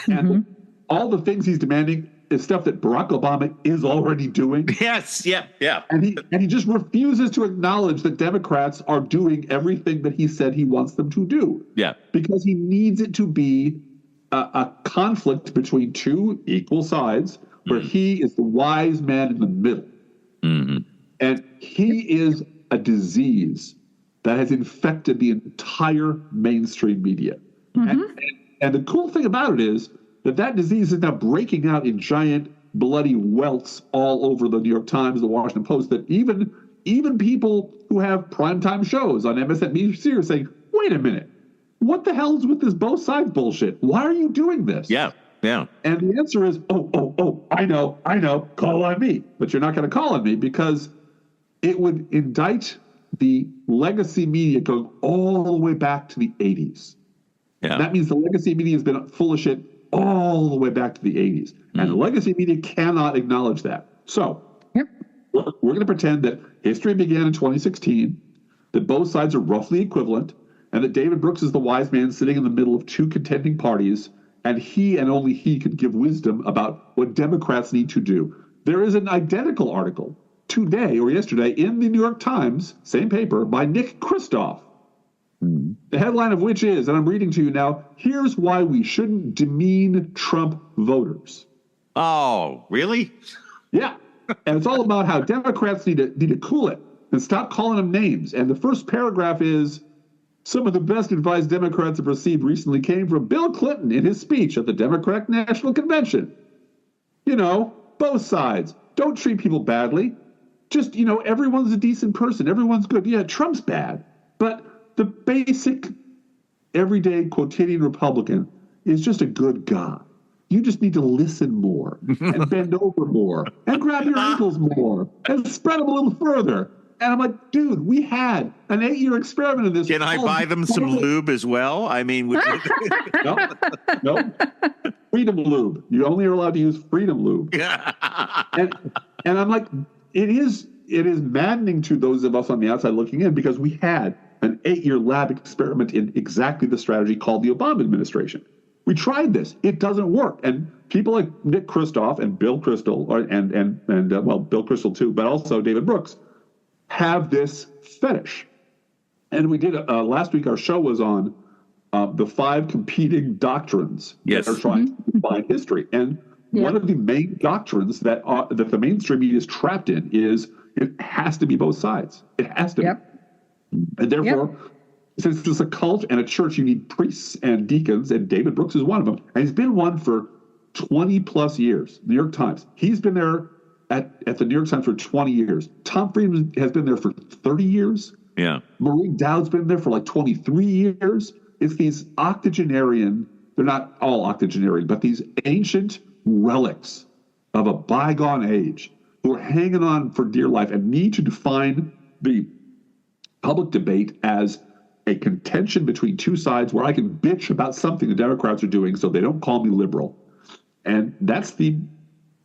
And all the things he's demanding is stuff that Barack Obama is already doing. Yes, yeah. And he just refuses to acknowledge that Democrats are doing everything that he said he wants them to do. Yeah. Because he needs it to be a conflict between two equal sides where he is the wise man in the middle. And he is a disease that has infected the entire mainstream media. And the cool thing about it is that disease is now breaking out in giant bloody welts all over the New York Times, the Washington Post, that even people who have primetime shows on MSNBC are saying, wait a minute, what the hell's with this both sides bullshit? Why are you doing this? Yeah. And the answer is, I know, call on me. But you're not going to call on me because it would indict the legacy media going all the way back to the 80s. Yeah. That means the legacy media has been full of shit all the way back to the 80s. And the legacy media cannot acknowledge that. So we're going to pretend that history began in 2016, that both sides are roughly equivalent, and that David Brooks is the wise man sitting in the middle of two contending parties, and he and only he could give wisdom about what Democrats need to do. There is an identical article today or yesterday in the New York Times, same paper, by Nick Kristof. The headline of which is, and I'm reading to you now, here's why we shouldn't demean Trump voters. Oh, really? Yeah. And it's all about how Democrats need to cool it and stop calling them names. And the first paragraph is, some of the best advice Democrats have received recently came from Bill Clinton in his speech at the Democratic National Convention. You know, both sides. Don't treat people badly. Just, you know, everyone's a decent person. Everyone's good. Yeah, Trump's bad. But the basic, everyday quotidian Republican is just a good guy. You just need to listen more and bend over more and grab your ankles more and spread them a little further. And I'm like, dude, we had an 8-year experiment in this. Can I buy them some lube as well? I mean, would you... No. Freedom lube. You only are allowed to use freedom lube. and I'm like, it is maddening to those of us on the outside looking in because we had an 8-year lab experiment in exactly the strategy called the Obama administration. We tried this. It doesn't work. And people like Nick Kristof and Bill Kristol, and Bill Kristol too, but also David Brooks, have this fetish. And we did last week. Our show was on the 5 competing doctrines that are trying to define history. And one of the main doctrines that the mainstream media is trapped in is it has to be both sides. It has to be. And therefore, since it's a cult and a church, you need priests and deacons, and David Brooks is one of them. And he's been one for 20 plus years. New York Times. He's been there at the New York Times for 20 years. Tom Friedman has been there for 30 years. Yeah. Maureen Dowd's been there for like 23 years. It's these octogenarian, they're not all octogenarian, but these ancient relics of a bygone age who are hanging on for dear life and need to define the public debate as a contention between two sides where I can bitch about something the Democrats are doing so they don't call me liberal. And that's the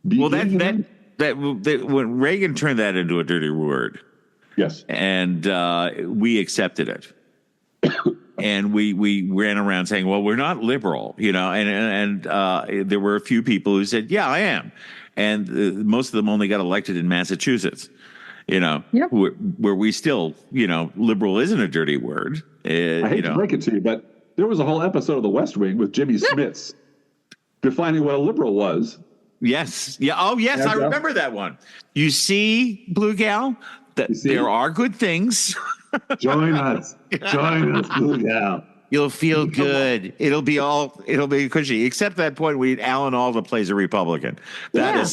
well, that when Reagan turned that into a dirty word. Yes. And we accepted it. And we ran around saying, well, we're not liberal, you know, and there were a few people who said, yeah, I am. And most of them only got elected in Massachusetts, you know, where we still, you know, liberal isn't a dirty word. I hate to break it to you, but there was a whole episode of The West Wing with Jimmy Smits defining what a liberal was. Yes. Yeah. Oh, yes. I remember that one. You see, Blue Gal, that there are good things. Join us, Blue Gal. You'll feel good. It'll be cushy. Except that point when Alan Alda plays a Republican. That is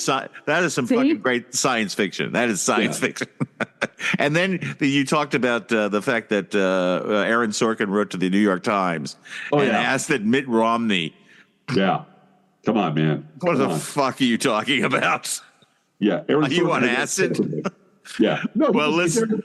some fucking great science fiction. That is science fiction. And then you talked about the fact that Aaron Sorkin wrote to the New York Times and asked that Mitt Romney. Yeah. Come on, man. What the fuck are you talking about? Yeah. Are you on acid? Yeah. No, well, listen.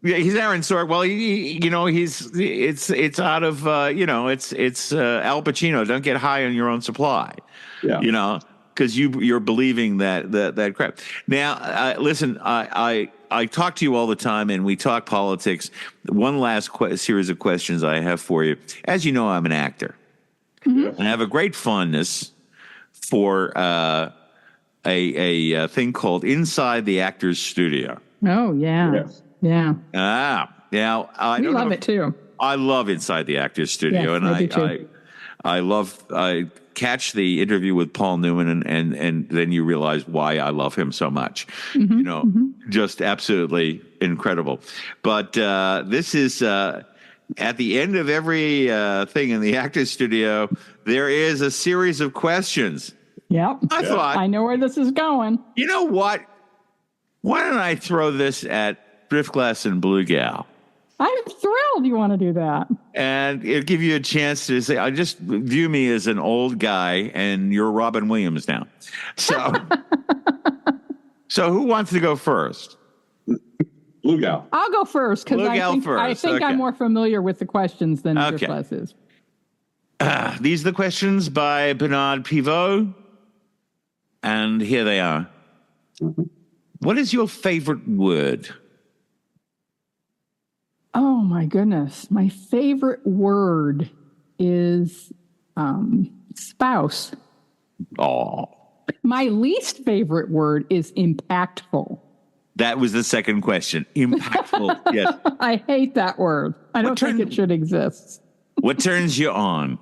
Yeah, he's Aaron Sorkin. Well, it's out of it's Al Pacino. Don't get high on your own supply. Yeah. You know, because you're believing that crap. Now, listen, I talk to you all the time, and we talk politics. One last series of questions I have for you. As you know, I'm an actor, and I have a great fondness for a thing called Inside the Actor's Studio. Oh yeah. Yes. Yeah. Now I love it too. I love Inside the Actors Studio, and I catch the interview with Paul Newman, and then you realize why I love him so much. You know, just absolutely incredible. But this is at the end of every thing in the Actors Studio, there is a series of questions. Yep. I thought, I know where this is going. you know what? Why don't I throw this at Driftglass and Blue Gal? I'm thrilled you want to do that. And it'll give you a chance to say, I just view me as an old guy, and you're Robin Williams now. So, so who wants to go first? Blue Gal. I'll go first because I think Okay. I'm more familiar with the questions than Driftglass is. These are the questions by Bernard Pivot, and here they are. What is your favorite word? Oh my goodness. My favorite word is spouse. Oh, My least favorite word is impactful. that was the second question. Impactful. Yes. I hate that word. I don't think it should exist. What turns you on?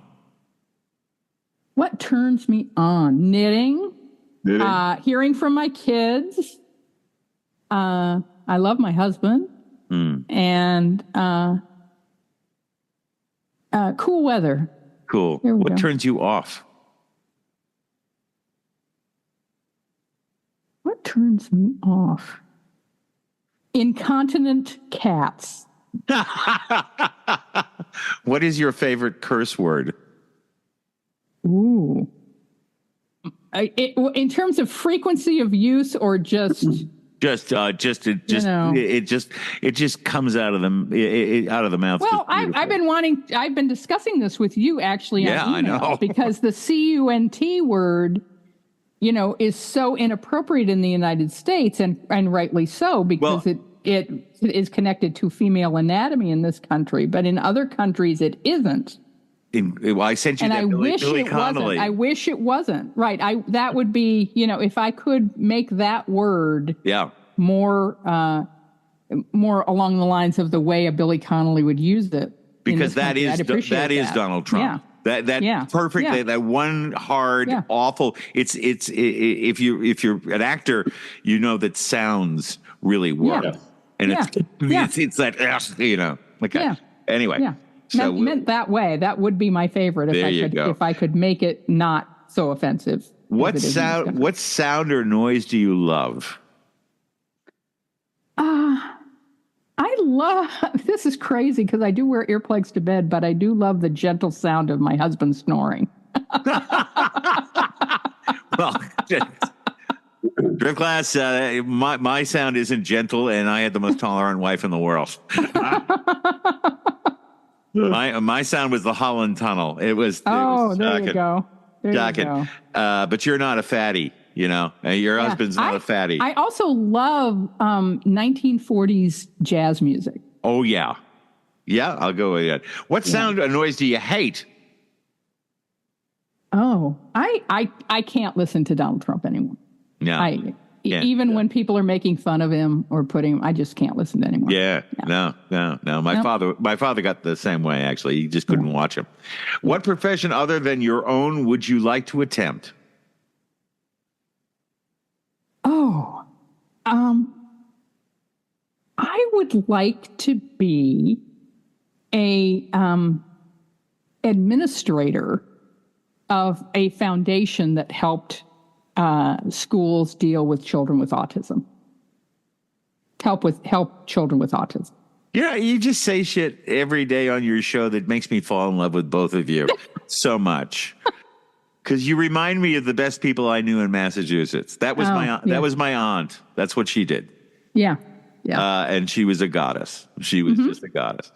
What turns me on? Knitting. Hearing from my kids. I love my husband. And cool weather. Cool. Here we What go. turns you off? What turns me off? Incontinent cats. What is your favorite curse word? Ooh. In terms of frequency of use or just It just comes out of the mouth. well, I've been discussing this with you actually on I email know. because the CUNT word, is so inappropriate in the United States and rightly so because it is connected to female anatomy in this country, but in other countries it isn't. I sent you And that I wish Billy it Connolly. wasn't. I wish it wasn't. Right. That would be, if I could make that word more along the lines of the way a Billy Connolly would use it. Because that is Donald Trump. Yeah. That perfect. Yeah. That one hard, awful. It's if you're an actor, that sounds really work, and it's that Anyway. Yeah. So meant that way. That would be my favorite if I could make it not so offensive. What sound or noise do you love? I love, this is crazy because I do wear earplugs to bed, but I do love the gentle sound of my husband snoring. Well, Driftglass, my sound isn't gentle, and I had the most tolerant wife in the world. My sound was the Holland Tunnel. It was there you go. But you're not a fatty, Your husband's not a fatty. I also love 1940s jazz music. Oh, yeah. Yeah, I'll go with that. What sound or noise do you hate? Oh, I can't listen to Donald Trump anymore. Yeah. Even when people are making fun of him or putting him, I just can't listen to anymore. Yeah. No. My father got the same way, actually. He just couldn't watch him. What profession other than your own would you like to attempt? Oh, I would like to be a administrator of a foundation that helped schools deal with children with autism. Help children with autism. You just say shit every day on your show that makes me fall in love with both of you so much. Because you remind me of the best people I knew in Massachusetts. That was that was my aunt. That's what she did. Yeah. And she was a goddess. She was just a goddess.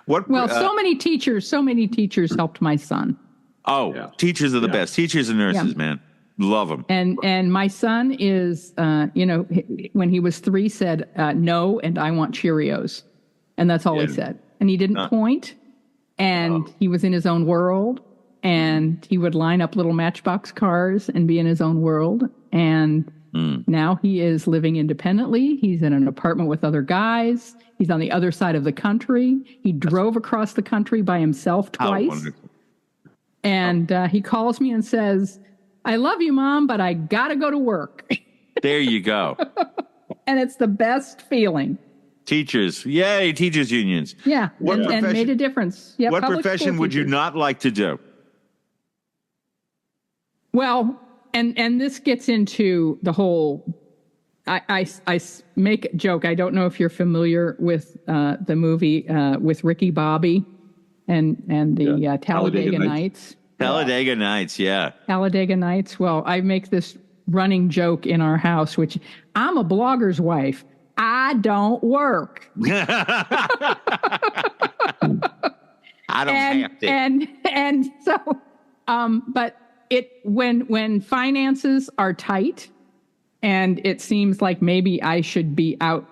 So many teachers helped my son. Teachers are the best. Teachers and nurses, man. Love them. And my son is, when he was 3, said no, and I want Cheerios, and that's all he said. And he didn't point, and he was in his own world, and he would line up little Matchbox cars and be in his own world. And now he is living independently. He's in an apartment with other guys. He's on the other side of the country. He drove across the country by himself twice. And he calls me and says, I love you, Mom, but I got to go to work. There you go. And it's the best feeling. Teachers. Yay, teachers unions. Yeah, What and profession- made a difference. Yeah, What public profession school would you teachers. not like to do? Well, and this gets into the whole. I make a joke. I don't know if you're familiar with the movie with Ricky Bobby and the Talladega Nights. Talladega Nights, yeah. Talladega Nights. Well, I make this running joke in our house, which I'm a blogger's wife. I don't work. I don't have to. And so, but when finances are tight, and it seems like maybe I should be out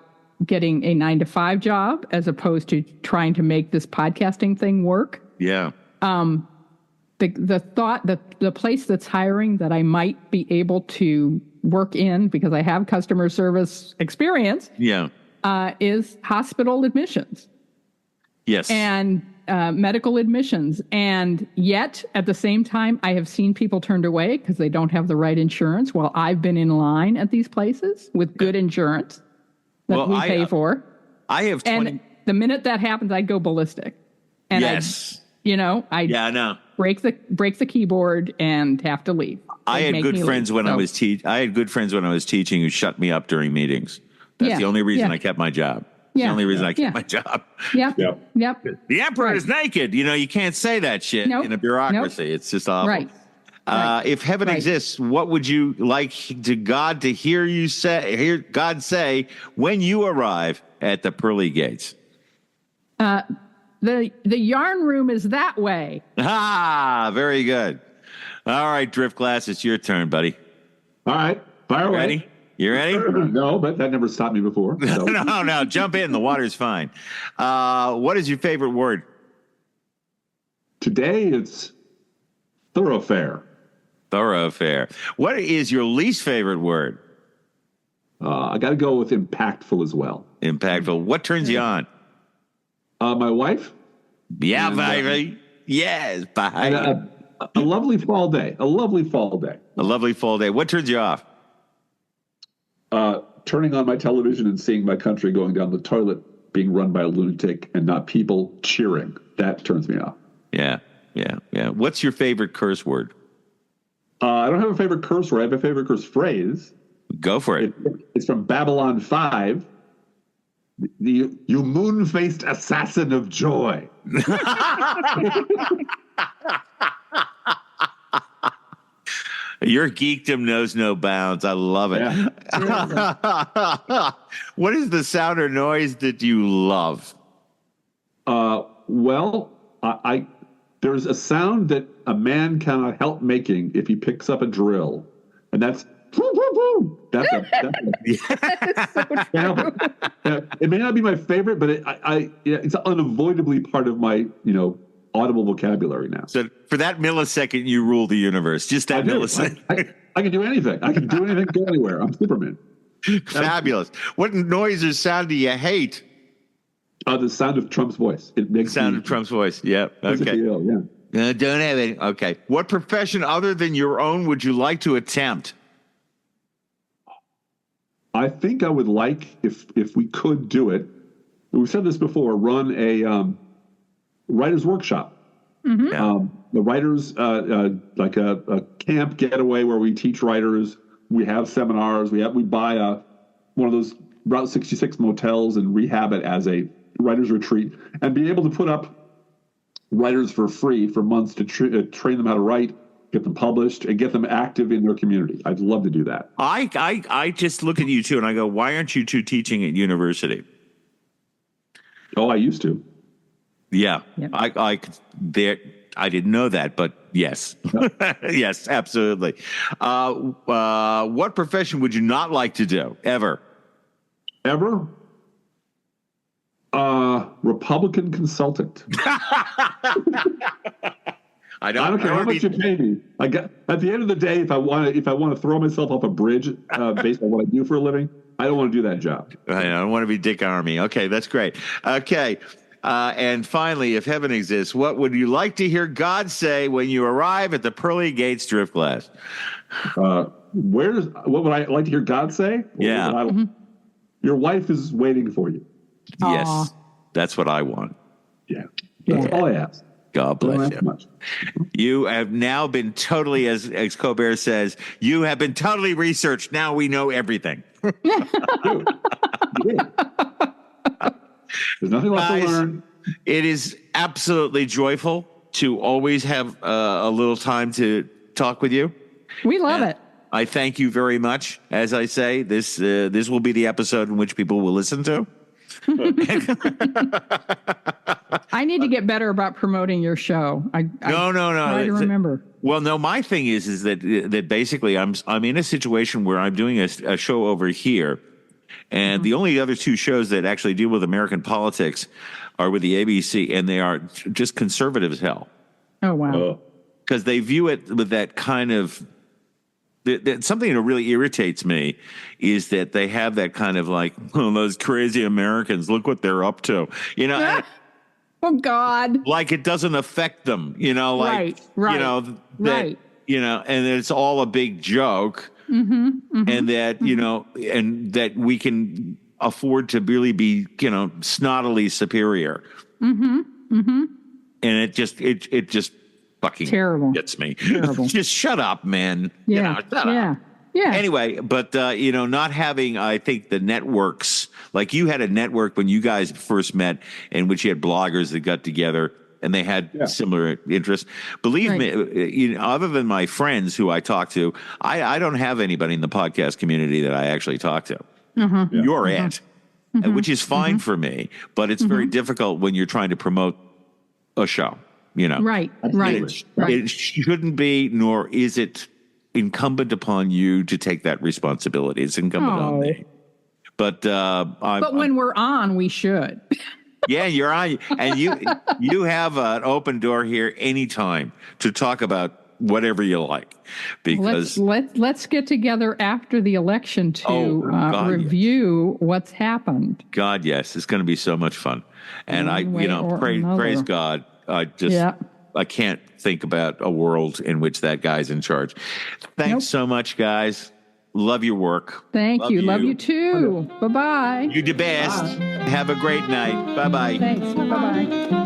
getting a 9-to-5 job as opposed to trying to make this podcasting thing work. Yeah. The thought that the place that's hiring that I might be able to work in because I have customer service experience. Yeah. Is hospital admissions. Yes. And medical admissions. And yet, at the same time, I have seen people turned away because they don't have the right insurance while I've been in line at these places with good insurance that we pay for. I have 20. And the minute that happens, I'd go ballistic. And yes. I know. break the keyboard and have to leave. I had good friends when I was teaching who shut me up during meetings. That's the only reason I kept my job. The only reason I kept my job. Yep. The emperor is naked. You can't say that shit in a bureaucracy. It's just awful. Right. If heaven exists, what would you like to hear God say when you arrive at the pearly gates? The yarn room is that way. Ah, very good. All right, Drift Glass, it's your turn, buddy. All right, fire away. Ready? You ready? No, but that never stopped me before. So. No, jump in. The water's fine. What is your favorite word? Today it's thoroughfare. Thoroughfare. What is your least favorite word? I got to go with impactful as well. Impactful. What turns you on? My wife. Yeah, and, baby. Yes, baby. And, a lovely fall day. A lovely fall day. A lovely fall day. What turns you off? Turning on my television and seeing my country going down the toilet being run by a lunatic and not people cheering. That turns me off. Yeah. What's your favorite curse word? I don't have a favorite curse word. I have a favorite curse phrase. Go for it. It's from Babylon 5. You moon-faced assassin of joy. Your geekdom knows no bounds. I love it. Yeah. What is the sound or noise that you love? Well, there's a sound that a man cannot help making if he picks up a drill, and that's that's it may not be my favorite, but it's unavoidably part of my audible vocabulary now. So for that millisecond, you rule the universe. Just that millisecond. I can do anything. I can do anything, go anywhere. I'm Superman. Fabulous. What noise or sound do you hate? The sound of Trump's voice. It makes sound of Trump's voice. Yep. Okay. Yeah. Don't have it. Okay. What profession other than your own would you like to attempt? I think I would like, if we could do it, we've said this before, run a writer's workshop. Mm-hmm. The writers, like a camp getaway where we teach writers. We have seminars. We buy one of those Route 66 motels and rehab it as a writer's retreat, and be able to put up writers for free for months to train them how to write, get them published, and get them active in their community. I'd love to do that. I just look at you two and I go, why aren't you two teaching at university? Oh, I used to. Yeah. Yep. I didn't know that, but yes. Yep. Yes, absolutely. What profession would you not like to do ever? Ever? Republican consultant. I don't care how much you pay me. At the end of the day, if I want to throw myself off a bridge based on what I do for a living, I don't want to do that job. I don't want to be Dick Armey. Okay, that's great. Okay. And finally, if heaven exists, what would you like to hear God say when you arrive at the pearly gates, Drift Glass? What would I like to hear God say? Yeah. Your wife is waiting for you. Yes, Aw. that's what I want. Yeah. That's all I ask. God Don't bless ask you. much. You have now been totally, as Colbert says, you have been totally researched. Now we know everything. Dude, you did. There's nothing left to Guys, learn. it is absolutely joyful to always have a little time to talk with you. We love it. I thank you very much. As I say, this will be the episode in which people will listen to. I need to get better about promoting your show. No. Try to remember. Well, no, my thing is that basically I'm in a situation where I'm doing a show over here, and the only other two shows that actually deal with American politics are with the ABC, and they are just conservative as hell. Oh, wow. Because they view it with that kind of something that really irritates me is that they have that kind of like, oh, those crazy Americans, look what they're up to, Oh, God. like it doesn't affect them, like, Right. that, and it's all a big joke. And that, and that we can afford to really be, snottily superior. And it just fucking Terrible. gets me. Terrible. Just shut up, man. Yeah. Shut up. Yeah. Anyway, but not having, I think, the networks, like you had a network when you guys first met, in which you had bloggers that got together and they had similar interests. Believe me, other than my friends who I talk to, I don't have anybody in the podcast community that I actually talk to. You're it, which is fine for me, but it's very difficult when you're trying to promote a show. Right. It shouldn't be, nor is it incumbent upon you to take that responsibility. It's incumbent on me. But when we're on, we should. Yeah, you're on, and you have an open door here anytime to talk about whatever you like. Because let's get together after the election to review what's happened. God, yes, it's going to be so much fun, and praise God. I can't think about a world in which that guy's in charge. Thanks so much, guys. Love your work. Thank you. Love you too. Bye-bye. You're the best. Have a great night. Bye-bye. Thanks. Bye-bye.